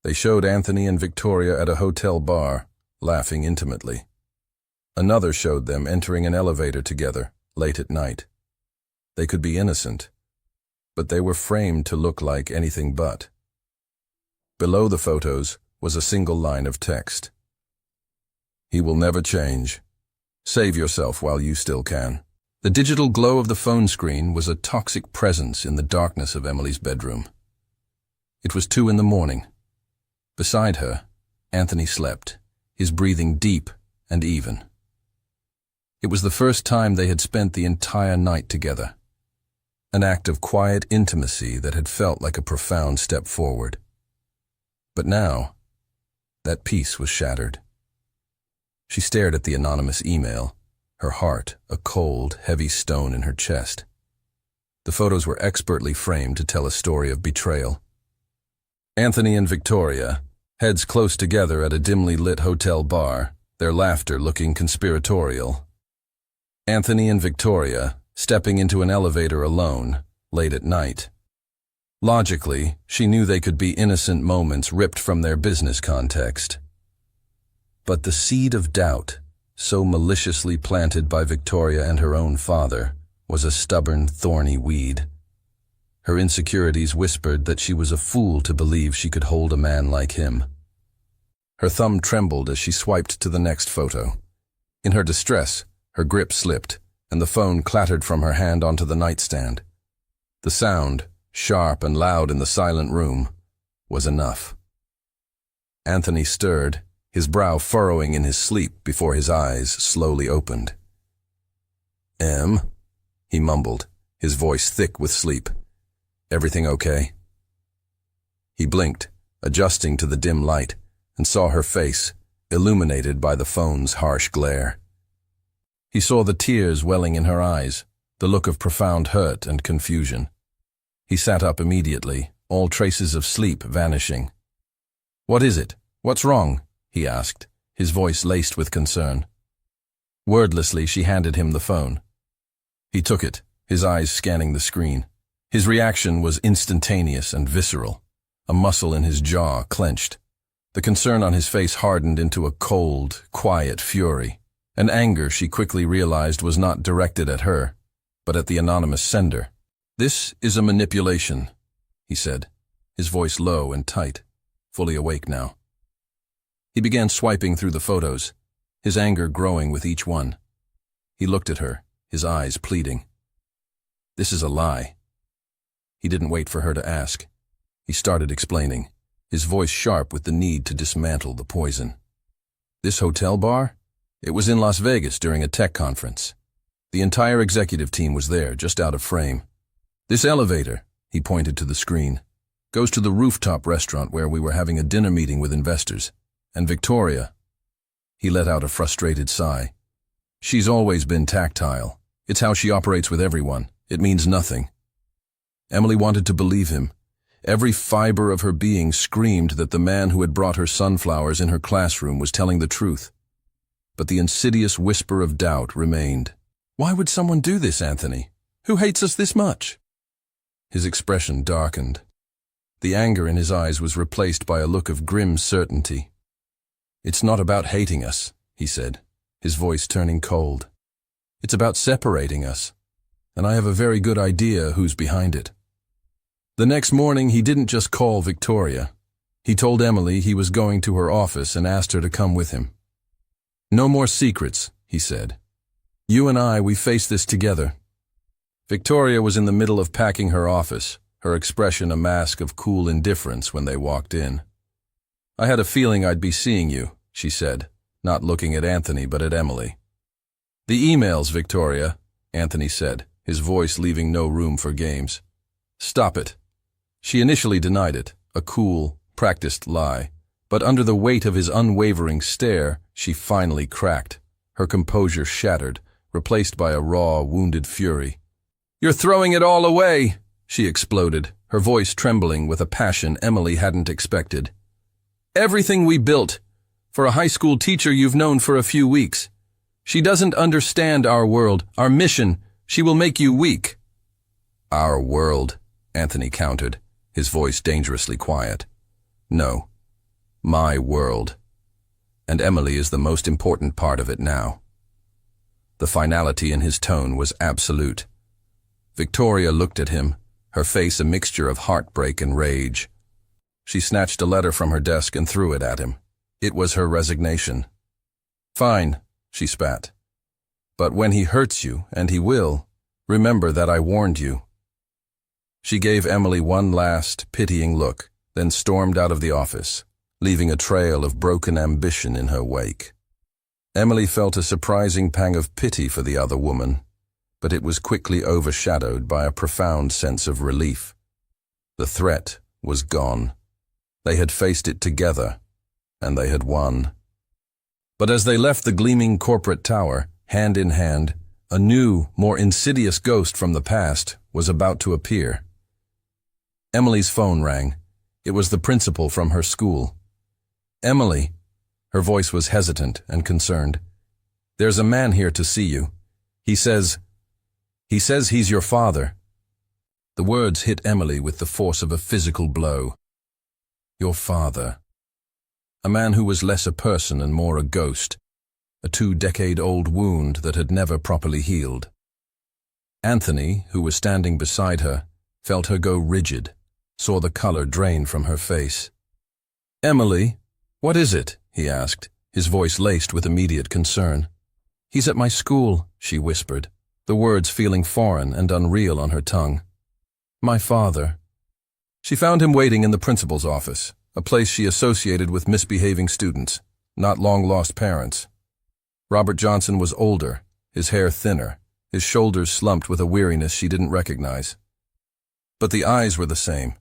They showed Anthony and Victoria at a hotel bar, laughing intimately. Another showed them entering an elevator together, late at night. They could be innocent, but they were framed to look like anything but. Below the photos was a single line of text: "He will never change. Save yourself while you still can." The digital glow of the phone screen was a toxic presence in the darkness of Emily's bedroom. It was 2 a.m. Beside her, Anthony slept, his breathing deep and even. It was the first time they had spent the entire night together, an act of quiet intimacy that had felt like a profound step forward. But now, that peace was shattered. She stared at the anonymous email, her heart a cold, heavy stone in her chest. The photos were expertly framed to tell a story of betrayal. Anthony and Victoria, heads close together at a dimly lit hotel bar, their laughter looking conspiratorial. Anthony and Victoria, stepping into an elevator alone, late at night. Logically, she knew they could be innocent moments ripped from their business context. But the seed of doubt, so maliciously planted by Victoria and her own father, was a stubborn, thorny weed. Her insecurities whispered that she was a fool to believe she could hold a man like him. Her thumb trembled as she swiped to the next photo. In her distress, her grip slipped, and the phone clattered from her hand onto the nightstand. The sound, sharp and loud in the silent room, was enough. Anthony stirred, his brow furrowing in his sleep before his eyes slowly opened. "Em," he mumbled, his voice thick with sleep. "Everything okay?" He blinked, adjusting to the dim light, and saw her face, illuminated by the phone's harsh glare. He saw the tears welling in her eyes, the look of profound hurt and confusion. He sat up immediately, all traces of sleep vanishing. "What is it? What's wrong?" he asked, his voice laced with concern. Wordlessly, she handed him the phone. He took it, his eyes scanning the screen. His reaction was instantaneous and visceral. A muscle in his jaw clenched. The concern on his face hardened into a cold, quiet fury. An anger she quickly realized was not directed at her, but at the anonymous sender. "This is a manipulation," he said, his voice low and tight, fully awake now. He began swiping through the photos, his anger growing with each one. He looked at her, his eyes pleading. "This is a lie." He didn't wait for her to ask. He started explaining, his voice sharp with the need to dismantle the poison. "This hotel bar? It was in Las Vegas during a tech conference. The entire executive team was there, just out of frame. This elevator," he pointed to the screen, "goes to the rooftop restaurant where we were having a dinner meeting with investors. And Victoria," he let out a frustrated sigh, She's always been tactile. It's how she operates with everyone. It means nothing. Emily wanted to believe him. Every fiber of her being screamed that the man who had brought her sunflowers in her classroom was telling the truth. But the insidious whisper of doubt remained. Why would someone do this, Anthony? Who hates us this much? His expression darkened. The anger in his eyes was replaced by a look of grim certainty. It's not about hating us, he said, his voice turning cold. It's about separating us, and I have a very good idea who's behind it. The next morning, he didn't just call Victoria. He told Emily he was going to her office and asked her to come with him. No more secrets, he said. You and I, we face this together. Victoria was in the middle of packing her office, her expression a mask of cool indifference when they walked in. I had a feeling I'd be seeing you, she said, not looking at Anthony but at Emily. The emails, Victoria, Anthony said, his voice leaving no room for games. Stop it. She initially denied it, a cool, practiced lie, but under the weight of his unwavering stare, she finally cracked, her composure shattered, replaced by a raw, wounded fury. You're throwing it all away, she exploded, her voice trembling with a passion Emily hadn't expected. Everything we built. For a high school teacher you've known for a few weeks. She doesn't understand our world, our mission. She will make you weak. Our world, Anthony countered, his voice dangerously quiet. No, my world. And Emily is the most important part of it now. The finality in his tone was absolute. Victoria looked at him, her face a mixture of heartbreak and rage. She snatched a letter from her desk and threw it at him. It was her resignation. Fine, she spat. But when he hurts you, and he will, remember that I warned you. She gave Emily one last, pitying look, then stormed out of the office, leaving a trail of broken ambition in her wake. Emily felt a surprising pang of pity for the other woman, but it was quickly overshadowed by a profound sense of relief. The threat was gone. They had faced it together, and they had won. But as they left the gleaming corporate tower, hand in hand, a new, more insidious ghost from the past was about to appear. Emily's phone rang. It was the principal from her school. Emily, her voice was hesitant and concerned. There's a man here to see you. He says he's your father. The words hit Emily with the force of a physical blow. Your father. A man who was less a person and more a ghost, a 2-decade-old wound that had never properly healed. Anthony, who was standing beside her, felt her go rigid, saw the color drain from her face. Emily, what is it? He asked, his voice laced with immediate concern. He's at my school, she whispered, the words feeling foreign and unreal on her tongue. My father. She found him waiting in the principal's office, a place she associated with misbehaving students, not long-lost parents. Robert Johnson was older, his hair thinner, his shoulders slumped with a weariness she didn't recognize. But the eyes were the same.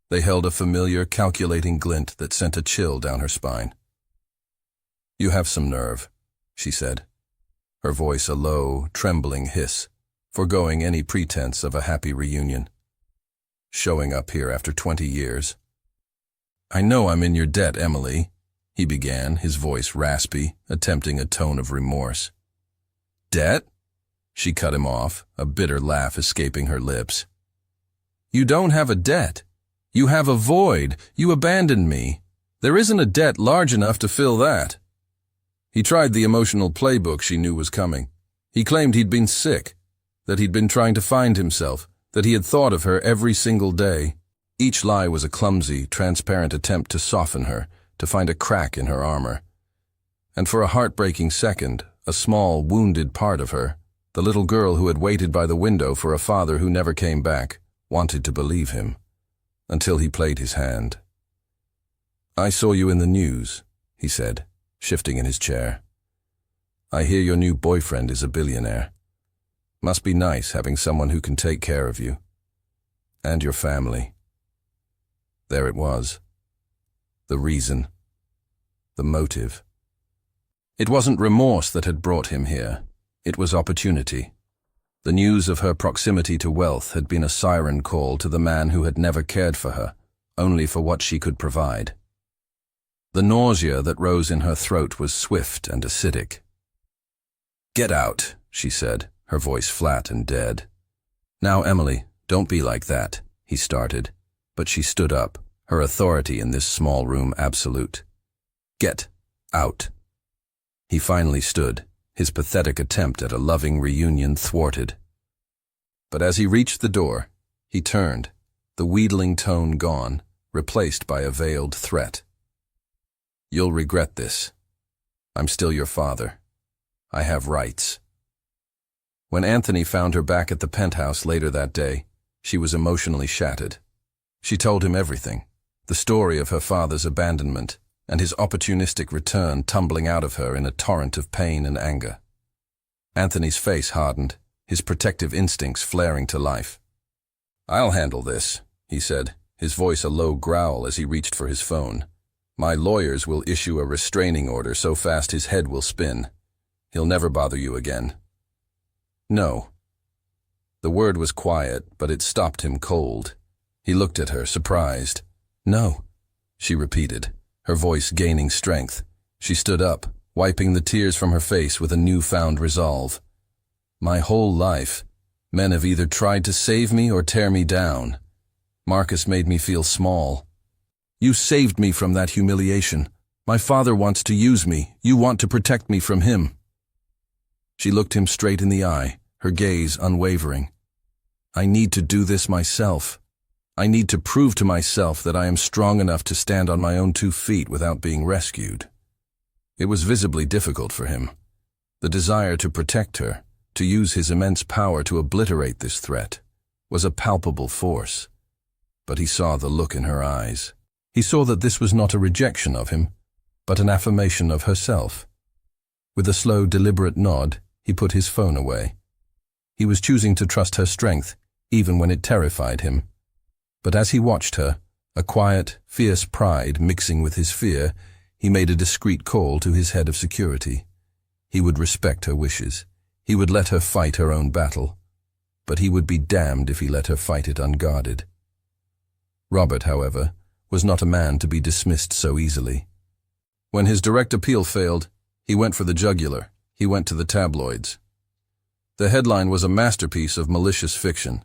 They held a familiar, calculating glint that sent a chill down her spine. You have some nerve, she said, her voice a low, trembling hiss, foregoing any pretense of a happy reunion. Showing up here after 20 years. I know I'm in your debt, Emily, he began, his voice raspy, attempting a tone of remorse. Debt? She cut him off, a bitter laugh escaping her lips. You don't have a debt. You have a void. You abandoned me. There isn't a debt large enough to fill that. He tried the emotional playbook she knew was coming. He claimed he'd been sick, that he'd been trying to find himself, that he had thought of her every single day. Each lie was a clumsy, transparent attempt to soften her, to find a crack in her armor. And for a heartbreaking second, a small, wounded part of her, the little girl who had waited by the window for a father who never came back, wanted to believe him, until he played his hand. I saw you in the news, he said, shifting in his chair. I hear your new boyfriend is a billionaire. Must be nice having someone who can take care of you. And your family. There it was. The reason. The motive. It wasn't remorse that had brought him here. It was opportunity. The news of her proximity to wealth had been a siren call to the man who had never cared for her, only for what she could provide. The nausea that rose in her throat was swift and acidic. "Get out," she said, her voice flat and dead. "Now, Emily, don't be like that," he started, but she stood up, her authority in this small room absolute. "Get out." He finally stood, his pathetic attempt at a loving reunion thwarted. But as he reached the door, he turned, the wheedling tone gone, replaced by a veiled threat. "You'll regret this. I'm still your father. I have rights." When Anthony found her back at the penthouse later that day, she was emotionally shattered. She told him everything, the story of her father's abandonment, and his opportunistic return tumbling out of her in a torrent of pain and anger. Anthony's face hardened, his protective instincts flaring to life. "I'll handle this," he said, his voice a low growl as he reached for his phone. "My lawyers will issue a restraining order so fast his head will spin. He'll never bother you again." "No." The word was quiet, but it stopped him cold. He looked at her, surprised. "No," she repeated, her voice gaining strength. She stood up, wiping the tears from her face with a newfound resolve. "My whole life, men have either tried to save me or tear me down. Marcus made me feel small. You saved me from that humiliation. My father wants to use me. You want to protect me from him." She looked him straight in the eye, her gaze unwavering. "I need to do this myself. I need to prove to myself that I am strong enough to stand on my own 2 feet without being rescued." It was visibly difficult for him. The desire to protect her, to use his immense power to obliterate this threat, was a palpable force. But he saw the look in her eyes. He saw that this was not a rejection of him, but an affirmation of herself. With a slow, deliberate nod, he put his phone away. He was choosing to trust her strength, even when it terrified him. But as he watched her, a quiet, fierce pride mixing with his fear, he made a discreet call to his head of security. He would respect her wishes. He would let her fight her own battle. But he would be damned if he let her fight it unguarded. Robert, however, was not a man to be dismissed so easily. When his direct appeal failed, he went for the jugular. He went to the tabloids. The headline was a masterpiece of malicious fiction.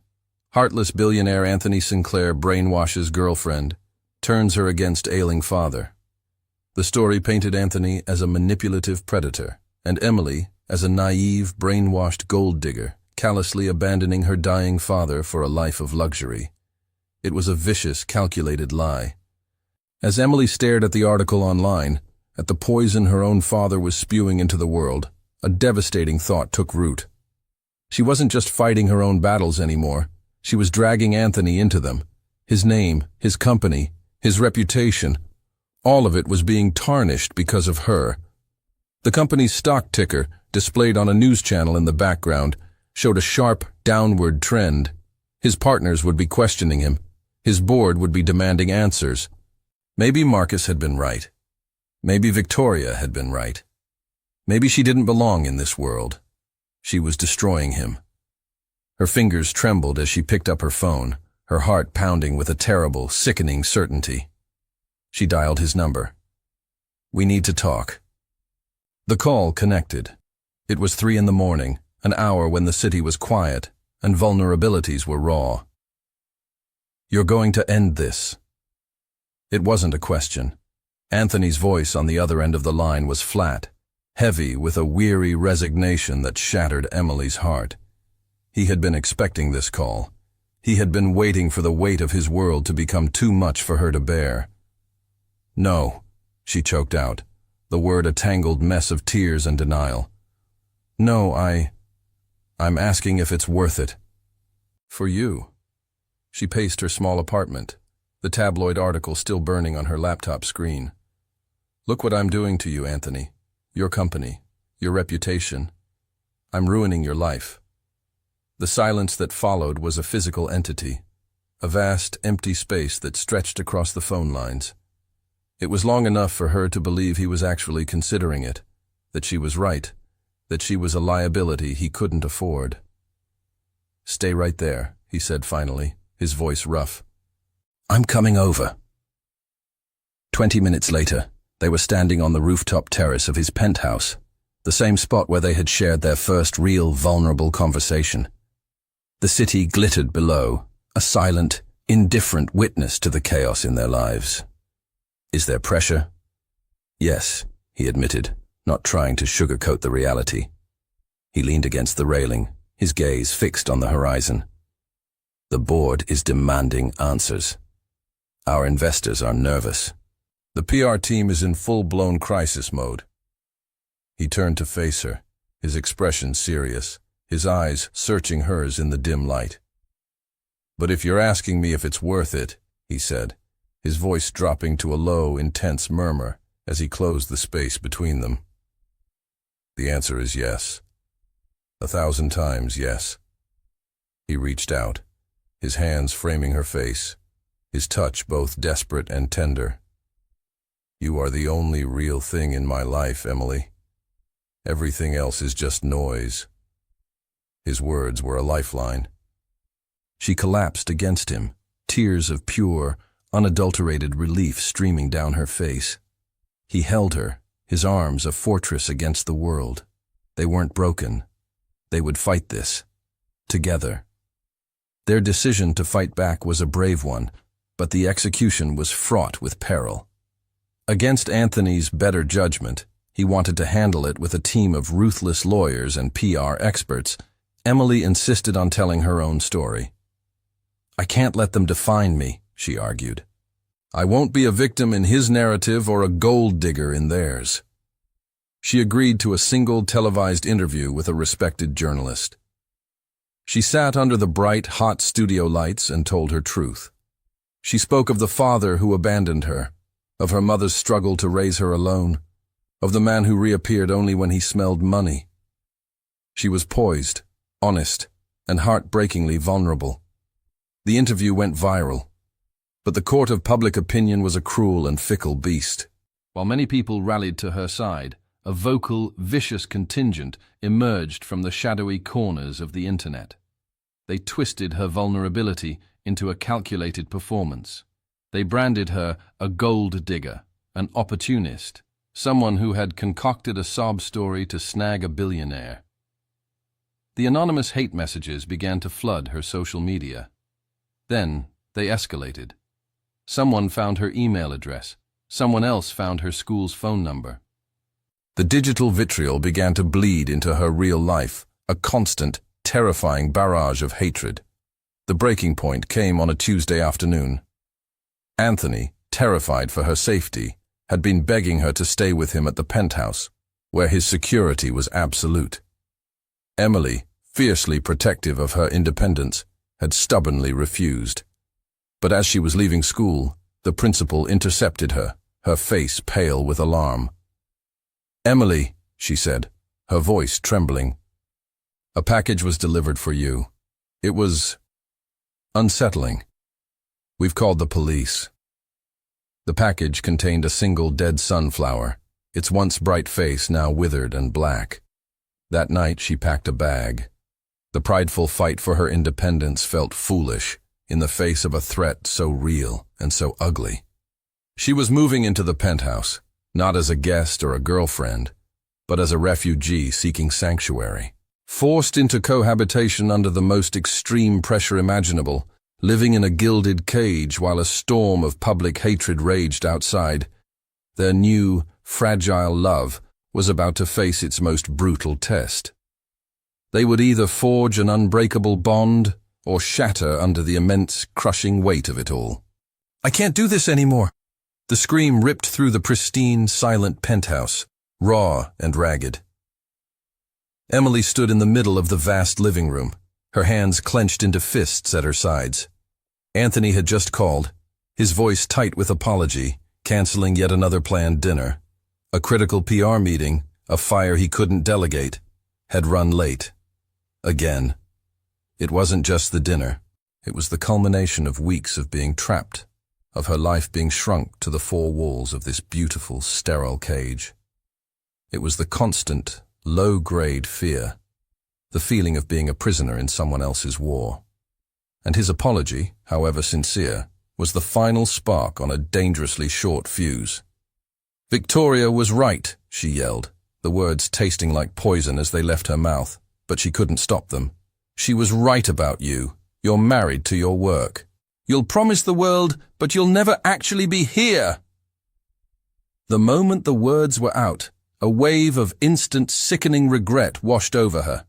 Heartless billionaire Anthony Sinclair brainwashes girlfriend, turns her against ailing father. The story painted Anthony as a manipulative predator, and Emily as a naive, brainwashed gold digger, callously abandoning her dying father for a life of luxury. It was a vicious, calculated lie. As Emily stared at the article online, at the poison her own father was spewing into the world, a devastating thought took root. She wasn't just fighting her own battles anymore. She was dragging Anthony into them. His name, his company, his reputation, all of it was being tarnished because of her. The company's stock ticker, displayed on a news channel in the background, showed a sharp, downward trend. His partners would be questioning him. His board would be demanding answers. Maybe Marcus had been right. Maybe Victoria had been right. Maybe she didn't belong in this world. She was destroying him. Her fingers trembled as she picked up her phone, her heart pounding with a terrible, sickening certainty. She dialed his number. "We need to talk." The call connected. It was 3 in the morning, an hour when the city was quiet and vulnerabilities were raw. "You're going to end this." It wasn't a question. Anthony's voice on the other end of the line was flat, heavy with a weary resignation that shattered Emily's heart. He had been expecting this call. He had been waiting for the weight of his world to become too much for her to bear. "No," she choked out, the word a tangled mess of tears and denial. "No, I'm asking if it's worth it." "For you." She paced her small apartment, the tabloid article still burning on her laptop screen. "Look what I'm doing to you, Anthony. Your company, your reputation. I'm ruining your life." The silence that followed was a physical entity, a vast, empty space that stretched across the phone lines. It was long enough for her to believe he was actually considering it, that she was right, that she was a liability he couldn't afford. "Stay right there," he said finally, his voice rough. "I'm coming over." 20 minutes later, they were standing on the rooftop terrace of his penthouse, the same spot where they had shared their first real vulnerable conversation. The city glittered below, a silent, indifferent witness to the chaos in their lives. "Is there pressure?" "Yes," he admitted, not trying to sugarcoat the reality. He leaned against the railing, his gaze fixed on the horizon. "The board is demanding answers. Our investors are nervous. The PR team is in full-blown crisis mode." He turned to face her, his expression serious, his eyes searching hers in the dim light. "But if you're asking me if it's worth it," he said, his voice dropping to a low, intense murmur as he closed the space between them. "The answer is yes. 1,000 times yes." He reached out, his hands framing her face, his touch both desperate and tender. "You are the only real thing in my life, Emily. Everything else is just noise." His words were a lifeline. She collapsed against him, tears of pure, unadulterated relief streaming down her face. He held her, his arms a fortress against the world. They weren't broken. They would fight this. Together. Their decision to fight back was a brave one, but the execution was fraught with peril. Against Anthony's better judgment, he wanted to handle it with a team of ruthless lawyers and PR experts. Emily insisted on telling her own story. "I can't let them define me," she argued. "I won't be a victim in his narrative or a gold digger in theirs." She agreed to a single televised interview with a respected journalist. She sat under the bright, hot studio lights and told her truth. She spoke of the father who abandoned her, of her mother's struggle to raise her alone, of the man who reappeared only when he smelled money. She was poised, honest, and heartbreakingly vulnerable. The interview went viral, but the court of public opinion was a cruel and fickle beast. While many people rallied to her side, a vocal, vicious contingent emerged from the shadowy corners of the internet. They twisted her vulnerability into a calculated performance. They branded her a gold digger, an opportunist, someone who had concocted a sob story to snag a billionaire. The anonymous hate messages began to flood her social media. Then they escalated. Someone found her email address. Someone else found her school's phone number. The digital vitriol began to bleed into her real life, a constant, terrifying barrage of hatred. The breaking point came on a Tuesday afternoon. Anthony, terrified for her safety, had been begging her to stay with him at the penthouse, where his security was absolute. Emily, fiercely protective of her independence, had stubbornly refused. But as she was leaving school, the principal intercepted her, her face pale with alarm. "Emily," she said, her voice trembling. "A package was delivered for you. It was unsettling. We've called the police." The package contained a single dead sunflower, its once bright face now withered and black. That night she packed a bag. The prideful fight for her independence felt foolish in the face of a threat so real and so ugly. She was moving into the penthouse, not as a guest or a girlfriend, but as a refugee seeking sanctuary. Forced into cohabitation under the most extreme pressure imaginable, living in a gilded cage while a storm of public hatred raged outside, their new, fragile love was about to face its most brutal test. They would either forge an unbreakable bond or shatter under the immense, crushing weight of it all. "I can't do this anymore!" The scream ripped through the pristine, silent penthouse, raw and ragged. Emily stood in the middle of the vast living room, her hands clenched into fists at her sides. Anthony had just called, his voice tight with apology, canceling yet another planned dinner. A critical PR meeting, a fire he couldn't delegate, had run late. Again. It wasn't just the dinner. It was the culmination of weeks of being trapped, of her life being shrunk to the four walls of this beautiful, sterile cage. It was the constant, low-grade fear, the feeling of being a prisoner in someone else's war. And his apology, however sincere, was the final spark on a dangerously short fuse. "Victoria was right," she yelled, the words tasting like poison as they left her mouth, but she couldn't stop them. "She was right about you. You're married to your work. You'll promise the world, but you'll never actually be here." The moment the words were out, a wave of instant, sickening regret washed over her.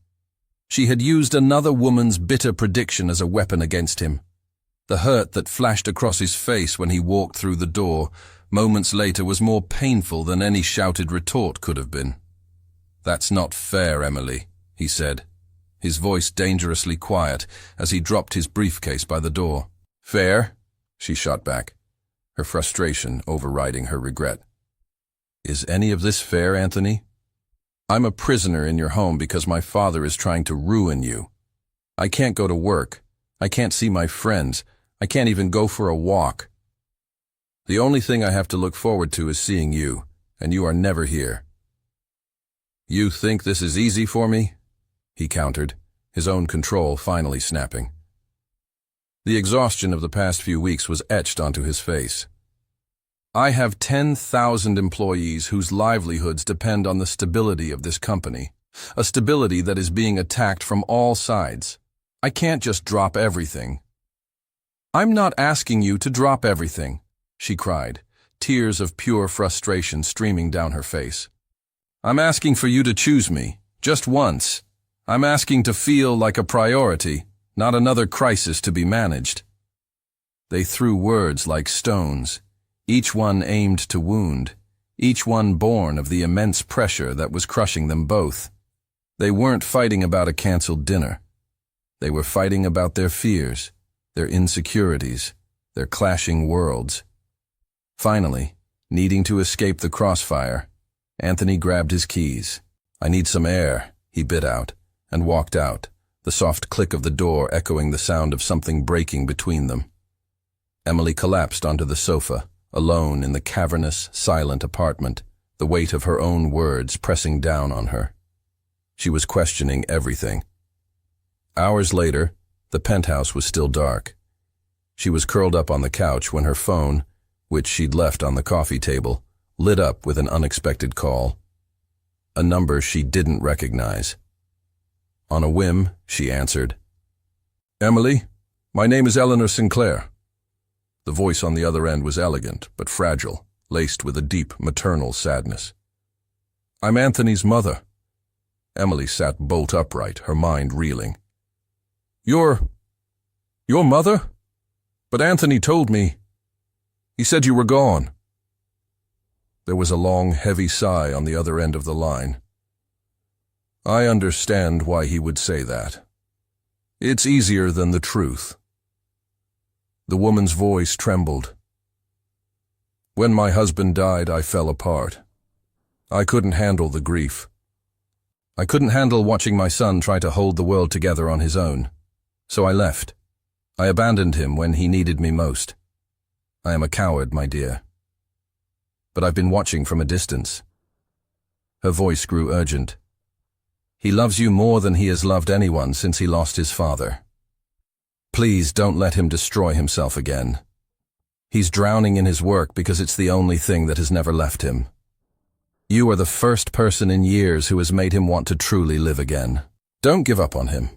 She had used another woman's bitter prediction as a weapon against him. The hurt that flashed across his face when he walked through the door, moments later, was more painful than any shouted retort could have been. "That's not fair, Emily," he said, his voice dangerously quiet as he dropped his briefcase by the door. "Fair?" she shot back, her frustration overriding her regret. "Is any of this fair, Anthony? I'm a prisoner in your home because my father is trying to ruin you. I can't go to work. I can't see my friends. I can't even go for a walk. The only thing I have to look forward to is seeing you, and you are never here." "You think this is easy for me?" he countered, his own control finally snapping. The exhaustion of the past few weeks was etched onto his face. "I have 10,000 employees whose livelihoods depend on the stability of this company, a stability that is being attacked from all sides. I can't just drop everything." "I'm not asking you to drop everything," she cried, tears of pure frustration streaming down her face. "I'm asking for you to choose me, just once. I'm asking to feel like a priority, not another crisis to be managed." They threw words like stones, each one aimed to wound, each one born of the immense pressure that was crushing them both. They weren't fighting about a canceled dinner. They were fighting about their fears, their insecurities, their clashing worlds. Finally, needing to escape the crossfire, Anthony grabbed his keys. "I need some air," he bit out, and walked out, the soft click of the door echoing the sound of something breaking between them. Emily collapsed onto the sofa, alone in the cavernous, silent apartment, the weight of her own words pressing down on her. She was questioning everything. Hours later, the penthouse was still dark. She was curled up on the couch when her phone, which she'd left on the coffee table, lit up with an unexpected call. A number she didn't recognize. On a whim, she answered. "Emily, my name is Eleanor Sinclair." The voice on the other end was elegant but fragile, laced with a deep maternal sadness. "I'm Anthony's mother." Emily sat bolt upright, her mind reeling. Your mother? But Anthony told me. He said you were gone." There was a long, heavy sigh on the other end of the line. "I understand why he would say that. It's easier than the truth." The woman's voice trembled. "When my husband died, I fell apart. I couldn't handle the grief. I couldn't handle watching my son try to hold the world together on his own. So I left. I abandoned him when he needed me most. I am a coward, my dear. But I've been watching from a distance." Her voice grew urgent. "He loves you more than he has loved anyone since he lost his father. Please don't let him destroy himself again. He's drowning in his work because it's the only thing that has never left him. You are the first person in years who has made him want to truly live again. Don't give up on him."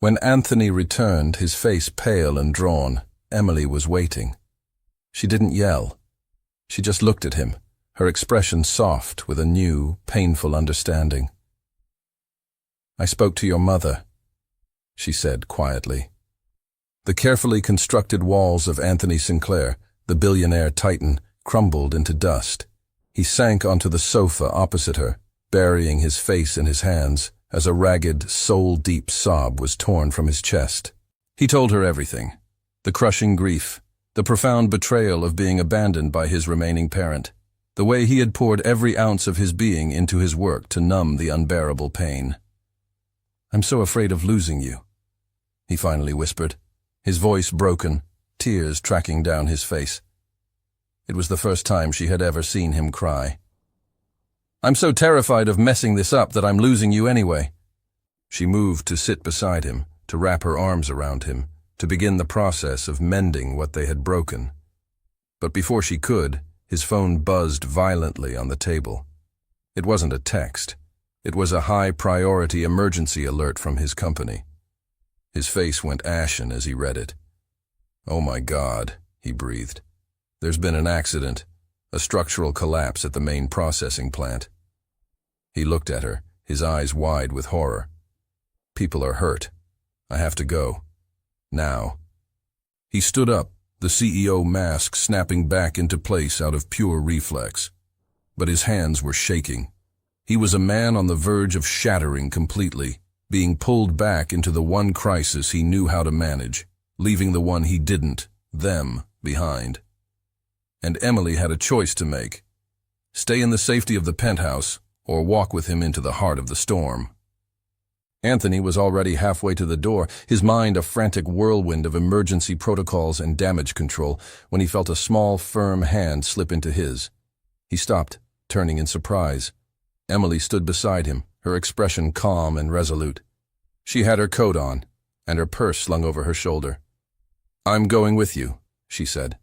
When Anthony returned, his face pale and drawn, Emily was waiting. She didn't yell. She just looked at him, her expression soft with a new, painful understanding. "I spoke to your mother," she said quietly. The carefully constructed walls of Anthony Sinclair, the billionaire titan, crumbled into dust. He sank onto the sofa opposite her, burying his face in his hands, as a ragged, soul-deep sob was torn from his chest. He told her everything. The crushing grief, the profound betrayal of being abandoned by his remaining parent, the way he had poured every ounce of his being into his work to numb the unbearable pain. "I'm so afraid of losing you," he finally whispered, his voice broken, tears tracking down his face. It was the first time she had ever seen him cry. I'm so terrified of messing this up that I'm losing you anyway. She moved to sit beside him, to wrap her arms around him, to begin the process of mending what they had broken. But before she could, his phone buzzed violently on the table. It wasn't a text. It was a high-priority emergency alert from his company. His face went ashen as he read it. "Oh my God," he breathed. "There's been an accident, a structural collapse at the main processing plant." He looked at her, his eyes wide with horror. "People are hurt. I have to go. Now." He stood up, the CEO mask snapping back into place out of pure reflex. But his hands were shaking. He was a man on the verge of shattering completely, being pulled back into the one crisis he knew how to manage, leaving the one he didn't, them, behind. And Emily had a choice to make: stay in the safety of the penthouse or walk with him into the heart of the storm. Anthony was already halfway to the door, his mind a frantic whirlwind of emergency protocols and damage control, when he felt a small, firm hand slip into his. He stopped, turning in surprise. Emily stood beside him, her expression calm and resolute. She had her coat on, and her purse slung over her shoulder. "I'm going with you," she said.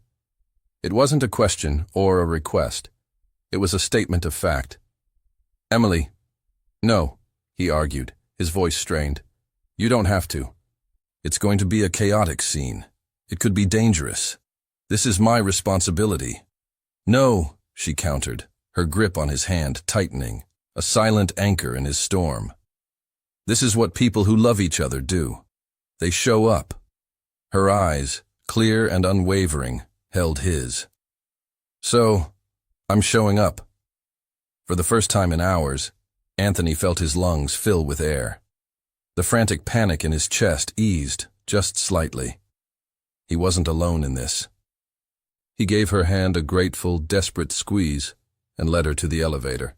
It wasn't a question or a request. It was a statement of fact. "Emily." "No," he argued, his voice strained. "You don't have to. It's going to be a chaotic scene. It could be dangerous. This is my responsibility." "No," she countered, her grip on his hand tightening, a silent anchor in his storm. "This is what people who love each other do. They show up." Her eyes, clear and unwavering, held his. "So, I'm showing up." For the first time in hours, Anthony felt his lungs fill with air. The frantic panic in his chest eased, just slightly. He wasn't alone in this. He gave her hand a grateful, desperate squeeze and led her to the elevator.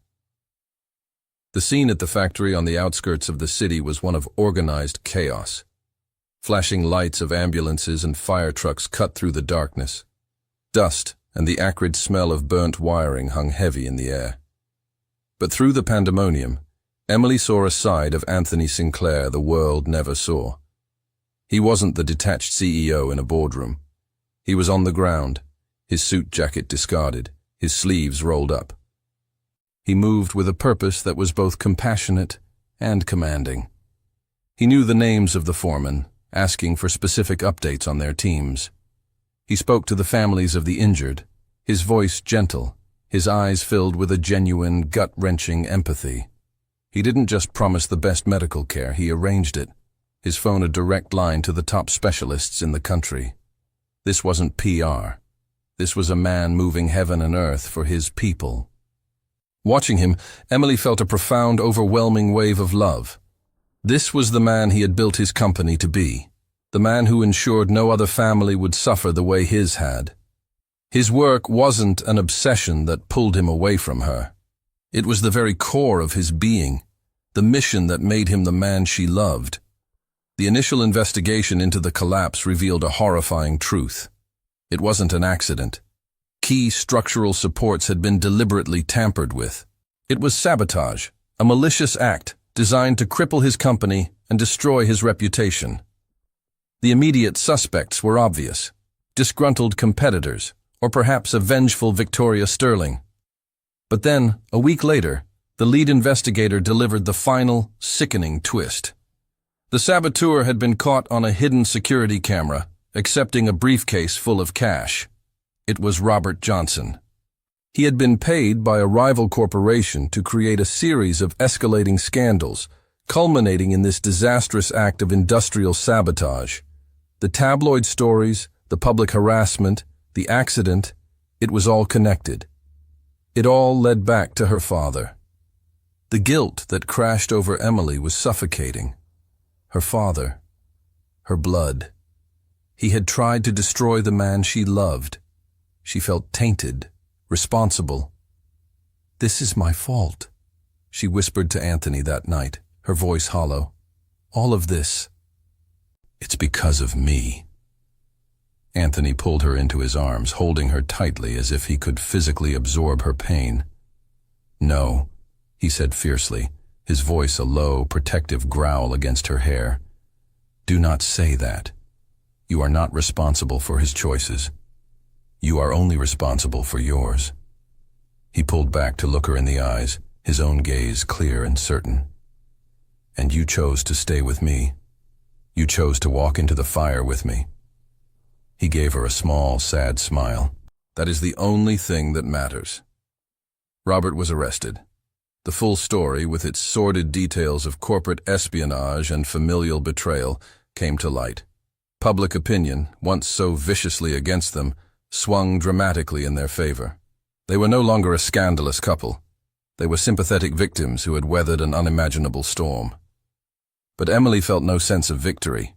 The scene at the factory on the outskirts of the city was one of organized chaos. Flashing lights of ambulances and fire trucks cut through the darkness. Dust and the acrid smell of burnt wiring hung heavy in the air. But through the pandemonium, Emily saw a side of Anthony Sinclair the world never saw. He wasn't the detached CEO in a boardroom. He was on the ground, his suit jacket discarded, his sleeves rolled up. He moved with a purpose that was both compassionate and commanding. He knew the names of the foremen, asking for specific updates on their teams. He spoke to the families of the injured, his voice gentle, his eyes filled with a genuine, gut-wrenching empathy. He didn't just promise the best medical care, he arranged it, his phone a direct line to the top specialists in the country. This wasn't PR. This was a man moving heaven and earth for his people. Watching him, Emily felt a profound, overwhelming wave of love. This was the man he had built his company to be, the man who ensured no other family would suffer the way his had. His work wasn't an obsession that pulled him away from her. It was the very core of his being, the mission that made him the man she loved. The initial investigation into the collapse revealed a horrifying truth. It wasn't an accident. Key structural supports had been deliberately tampered with. It was sabotage, a malicious act designed to cripple his company and destroy his reputation. The immediate suspects were obvious: disgruntled competitors, or perhaps a vengeful Victoria Sterling. But then, a week later, the lead investigator delivered the final, sickening twist. The saboteur had been caught on a hidden security camera, accepting a briefcase full of cash. It was Robert Johnson. He had been paid by a rival corporation to create a series of escalating scandals, culminating in this disastrous act of industrial sabotage. The tabloid stories, the public harassment, the accident, it was all connected. It all led back to her father. The guilt that crashed over Emily was suffocating. Her father, her blood. He had tried to destroy the man she loved. She felt tainted, responsible. "This is my fault," she whispered to Anthony that night, her voice hollow. "All of this. It's because of me." Anthony pulled her into his arms, holding her tightly as if he could physically absorb her pain. "No, he said fiercely, his voice a low, protective growl against her hair. "Do not say that. You are not responsible for his choices. You are only responsible for yours." He pulled back to look her in the eyes, his own gaze clear and certain. "And you chose to stay with me. You chose to walk into the fire with me." He gave her a small, sad smile. "That is the only thing that matters." Robert was arrested. The full story, with its sordid details of corporate espionage and familial betrayal, came to light. Public opinion, once so viciously against them, swung dramatically in their favor. They were no longer a scandalous couple. They were sympathetic victims who had weathered an unimaginable storm. But Emily felt no sense of victory.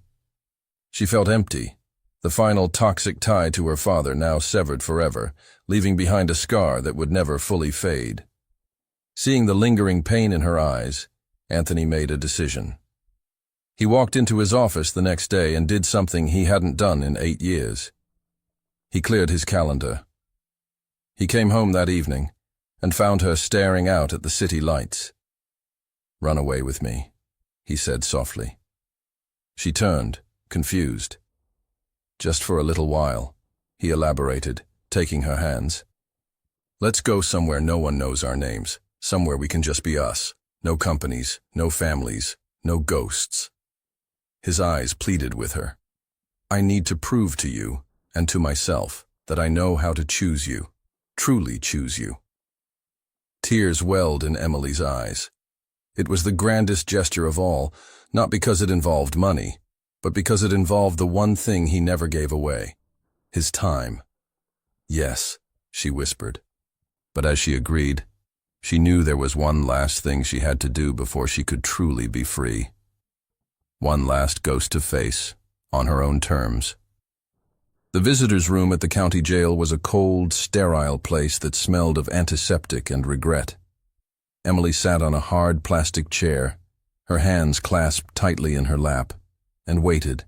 She felt empty, the final toxic tie to her father now severed forever, leaving behind a scar that would never fully fade. Seeing the lingering pain in her eyes, Anthony made a decision. He walked into his office the next day and did something he hadn't done in 8 years. He cleared his calendar. He came home that evening and found her staring out at the city lights. "Run away with me," he said softly. She turned, confused. "Just for a little while," he elaborated, taking her hands. "Let's go somewhere no one knows our names, somewhere we can just be us. No companies, no families, no ghosts." His eyes pleaded with her. "I need to prove to you, and to myself, that I know how to choose you, truly choose you." Tears welled in Emily's eyes. It was the grandest gesture of all, not because it involved money, but because it involved the one thing he never gave away, his time. "Yes," she whispered. But as she agreed, she knew there was one last thing she had to do before she could truly be free. One last ghost to face, on her own terms. The visitor's room at the county jail was a cold, sterile place that smelled of antiseptic and regret. Emily sat on a hard plastic chair, her hands clasped tightly in her lap, and waited.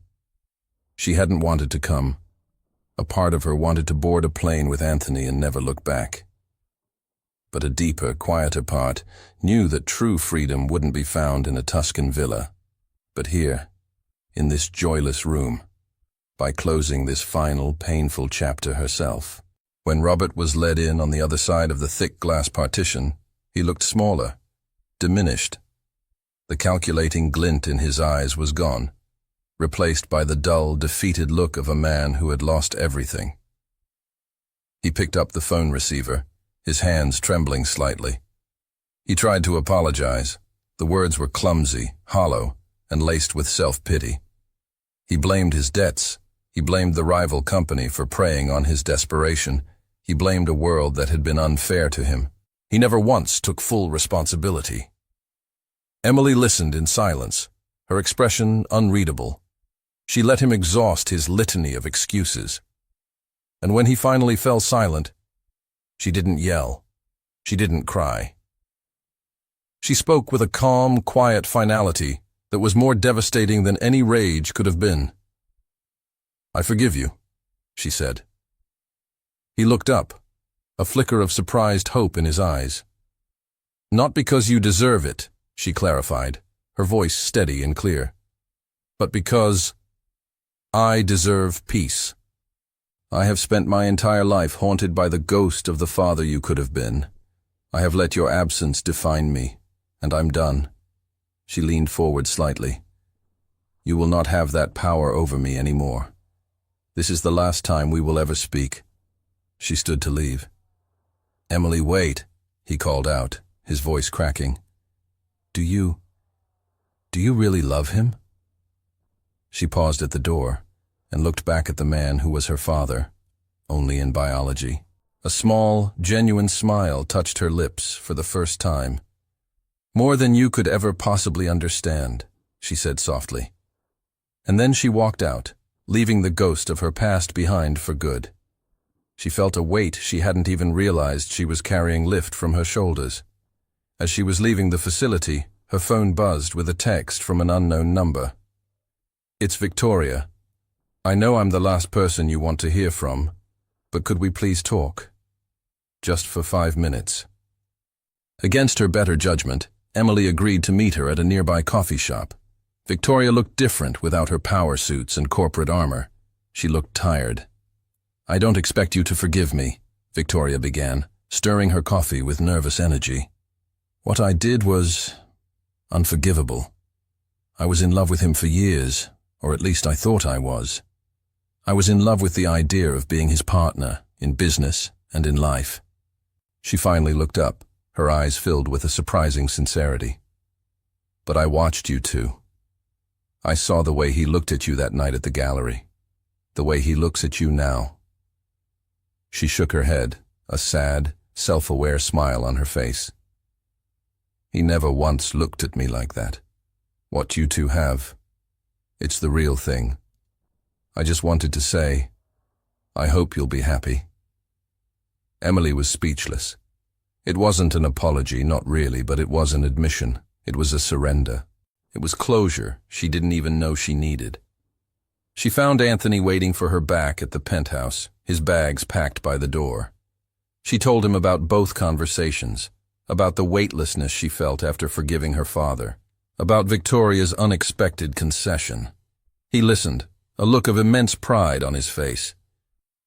She hadn't wanted to come. A part of her wanted to board a plane with Anthony and never look back. But a deeper, quieter part knew that true freedom wouldn't be found in a Tuscan villa, but here, in this joyless room, by closing this final, painful chapter herself. When Robert was led in on the other side of the thick glass partition, he looked smaller, diminished. The calculating glint in his eyes was gone, replaced by the dull, defeated look of a man who had lost everything. He picked up the phone receiver, his hands trembling slightly. He tried to apologize. The words were clumsy, hollow, and laced with self-pity. He blamed his debts. He blamed the rival company for preying on his desperation. He blamed a world that had been unfair to him. He never once took full responsibility. Emily listened in silence, her expression unreadable. She let him exhaust his litany of excuses. And when he finally fell silent, she didn't yell. She didn't cry. She spoke with a calm, quiet finality that was more devastating than any rage could have been. "I forgive you," she said. He looked up, a flicker of surprised hope in his eyes. "Not because you deserve it," she clarified, her voice steady and clear, "but because I deserve peace. I have spent my entire life haunted by the ghost of the father you could have been. I have let your absence define me, and I'm done." She leaned forward slightly. "You will not have that power over me anymore. This is the last time we will ever speak." She stood to leave. "Emily, wait," he called out, his voice cracking. Do you really love him?" She paused at the door and looked back at the man who was her father, only in biology. A small, genuine smile touched her lips for the first time. "More than you could ever possibly understand," she said softly. And then she walked out, leaving the ghost of her past behind for good. She felt a weight she hadn't even realized she was carrying lift from her shoulders. As she was leaving the facility, her phone buzzed with a text from an unknown number. "It's Victoria. I know I'm the last person you want to hear from, but could we please talk? Just for 5 minutes?" Against her better judgment, Emily agreed to meet her at a nearby coffee shop. Victoria looked different without her power suits and corporate armor. She looked tired. "I don't expect you to forgive me," Victoria began, stirring her coffee with nervous energy. "What I did was unforgivable. I was in love with him for years, or at least I thought I was. I was in love with the idea of being his partner, in business and in life." She finally looked up, her eyes filled with a surprising sincerity. "But I watched you two. I saw the way he looked at you that night at the gallery, the way he looks at you now." She shook her head, a sad, self-aware smile on her face. "He never once looked at me like that. What you two have, it's the real thing. I just wanted to say, I hope you'll be happy." Emily was speechless. It wasn't an apology, not really, but it was an admission. It was a surrender. It was closure she didn't even know she needed. She found Anthony waiting for her back at the penthouse, his bags packed by the door. She told him about both conversations, about the weightlessness she felt after forgiving her father, about Victoria's unexpected concession. He listened, a look of immense pride on his face.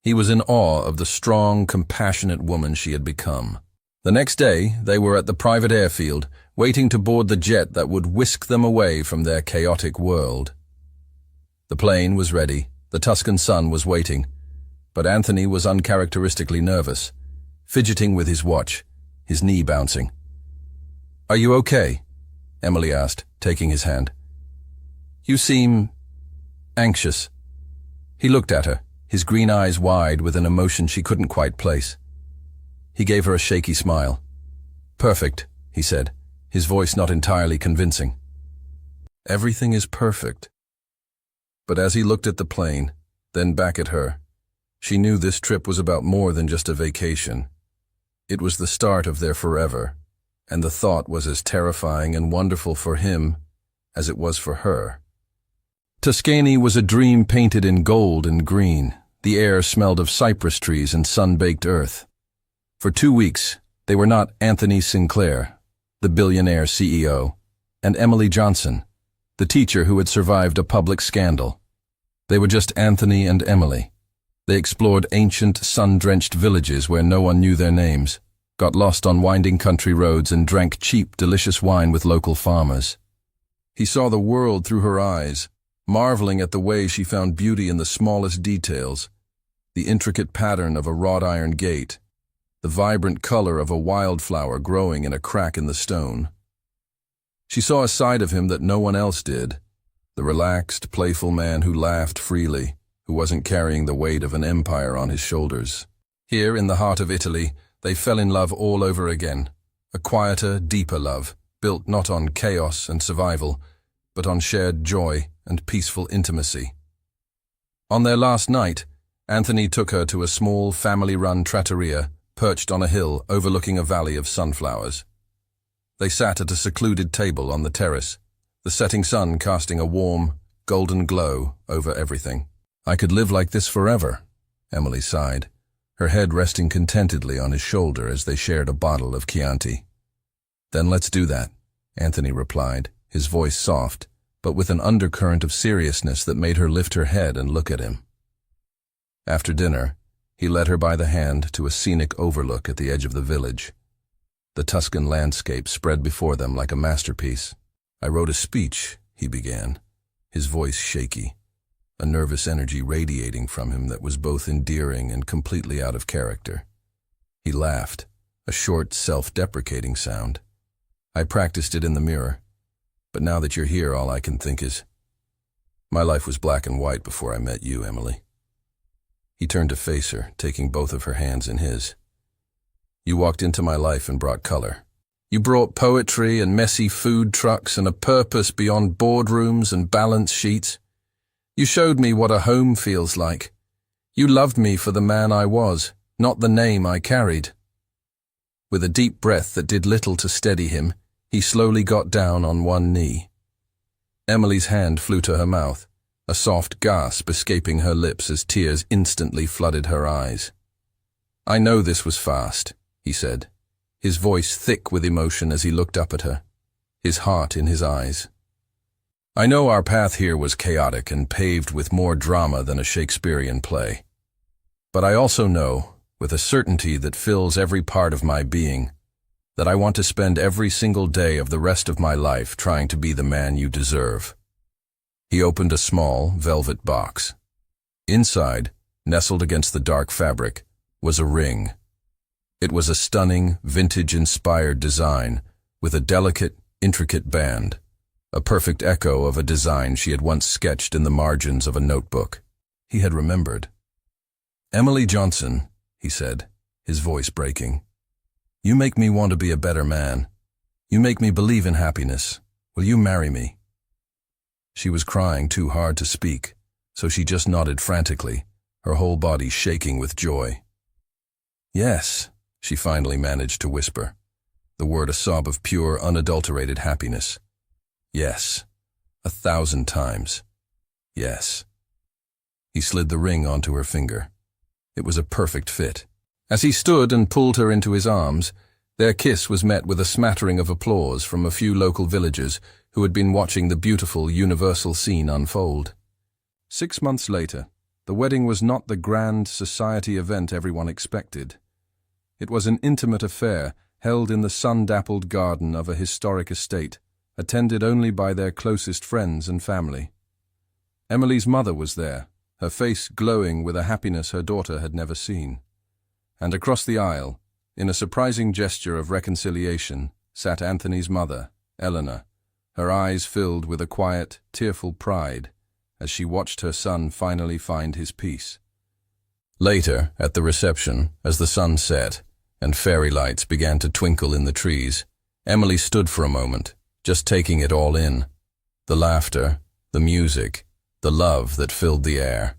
He was in awe of the strong, compassionate woman she had become. The next day, they were at the private airfield, waiting to board the jet that would whisk them away from their chaotic world. The plane was ready, the Tuscan sun was waiting, but Anthony was uncharacteristically nervous, fidgeting with his watch, his knee bouncing. "Are you okay?" Emily asked, taking his hand. "You seem anxious." He looked at her, his green eyes wide with an emotion she couldn't quite place. He gave her a shaky smile. "Perfect," he said, his voice not entirely convincing. "Everything is perfect." But as he looked at the plane, then back at her, she knew this trip was about more than just a vacation. It was the start of their forever, and the thought was as terrifying and wonderful for him as it was for her. Tuscany was a dream painted in gold and green. The air smelled of cypress trees and sun-baked earth. For 2 weeks, they were not Anthony Sinclair, the billionaire CEO, and Emily Johnson, the teacher who had survived a public scandal. They were just Anthony and Emily. They explored ancient, sun-drenched villages where no one knew their names, got lost on winding country roads, and drank cheap, delicious wine with local farmers. He saw the world through her eyes, marveling at the way she found beauty in the smallest details, the intricate pattern of a wrought iron gate, the vibrant color of a wildflower growing in a crack in the stone. She saw a side of him that no one else did, the relaxed, playful man who laughed freely, who wasn't carrying the weight of an empire on his shoulders. Here, in the heart of Italy, they fell in love all over again, a quieter, deeper love, built not on chaos and survival, but on shared joy and peaceful intimacy. On their last night, Anthony took her to a small, family-run trattoria perched on a hill overlooking a valley of sunflowers. They sat at a secluded table on the terrace, the setting sun casting a warm, golden glow over everything. "I could live like this forever," Emily sighed, her head resting contentedly on his shoulder as they shared a bottle of Chianti. "Then let's do that," Anthony replied, his voice soft, but with an undercurrent of seriousness that made her lift her head and look at him. After dinner, he led her by the hand to a scenic overlook at the edge of the village. The Tuscan landscape spread before them like a masterpiece. "I wrote a speech," he began, his voice shaky, a nervous energy radiating from him that was both endearing and completely out of character. He laughed, a short, self-deprecating sound. "I practiced it in the mirror, but now that you're here, all I can think is, my life was black and white before I met you, Emily." He turned to face her, taking both of her hands in his. "You walked into my life and brought color. You brought poetry and messy food trucks and a purpose beyond boardrooms and balance sheets. You showed me what a home feels like. You loved me for the man I was, not the name I carried." With a deep breath that did little to steady him, he slowly got down on one knee. Emily's hand flew to her mouth, a soft gasp escaping her lips as tears instantly flooded her eyes. "I know this was fast," he said, his voice thick with emotion as he looked up at her, his heart in his eyes. I know our path here was chaotic and paved with more drama than a Shakespearean play. But I also know, with a certainty that fills every part of my being, that I want to spend every single day of the rest of my life trying to be the man you deserve. He opened a small, velvet box. Inside, nestled against the dark fabric, was a ring. It was a stunning, vintage-inspired design with a delicate, intricate band, a perfect echo of a design she had once sketched in the margins of a notebook. He had remembered. "Emily Johnson," he said, his voice breaking. "You make me want to be a better man. You make me believe in happiness. Will you marry me?" She was crying too hard to speak, so she just nodded frantically, her whole body shaking with joy. "Yes," she finally managed to whisper, the word a sob of pure, unadulterated happiness. "Yes. 1,000 times. Yes." He slid the ring onto her finger. It was a perfect fit. As he stood and pulled her into his arms, their kiss was met with a smattering of applause from a few local villagers who had been watching the beautiful, universal scene unfold. 6 months later, the wedding was not the grand society event everyone expected. It was an intimate affair held in the sun-dappled garden of a historic estate, attended only by their closest friends and family. Emily's mother was there, her face glowing with a happiness her daughter had never seen. And across the aisle, in a surprising gesture of reconciliation, sat Anthony's mother, Eleanor, her eyes filled with a quiet, tearful pride as she watched her son finally find his peace. Later, at the reception, as the sun set and fairy lights began to twinkle in the trees, Emily stood for a moment, just taking it all in. The laughter, the music, the love that filled the air.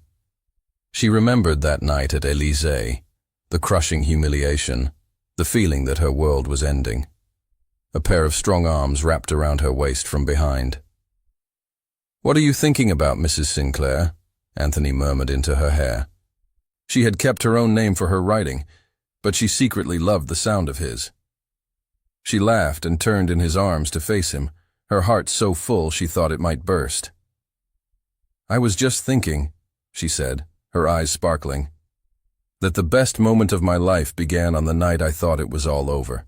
She remembered that night at Élysée, the crushing humiliation, the feeling that her world was ending. A pair of strong arms wrapped around her waist from behind. "What are you thinking about, Mrs. Sinclair?" Anthony murmured into her hair. She had kept her own name for her writing, but she secretly loved the sound of his. She laughed and turned in his arms to face him, her heart so full she thought it might burst. "I was just thinking," she said, her eyes sparkling, "that the best moment of my life began on the night I thought it was all over."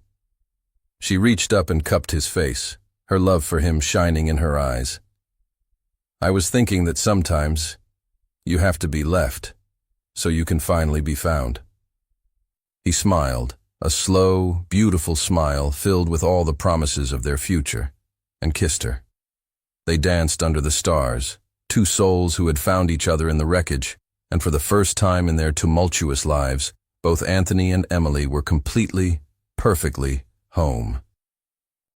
She reached up and cupped his face, her love for him shining in her eyes. "I was thinking that sometimes you have to be left so you can finally be found." He smiled, a slow, beautiful smile filled with all the promises of their future, and kissed her. They danced under the stars, two souls who had found each other in the wreckage, and for the first time in their tumultuous lives, both Anthony and Emily were completely, perfectly home.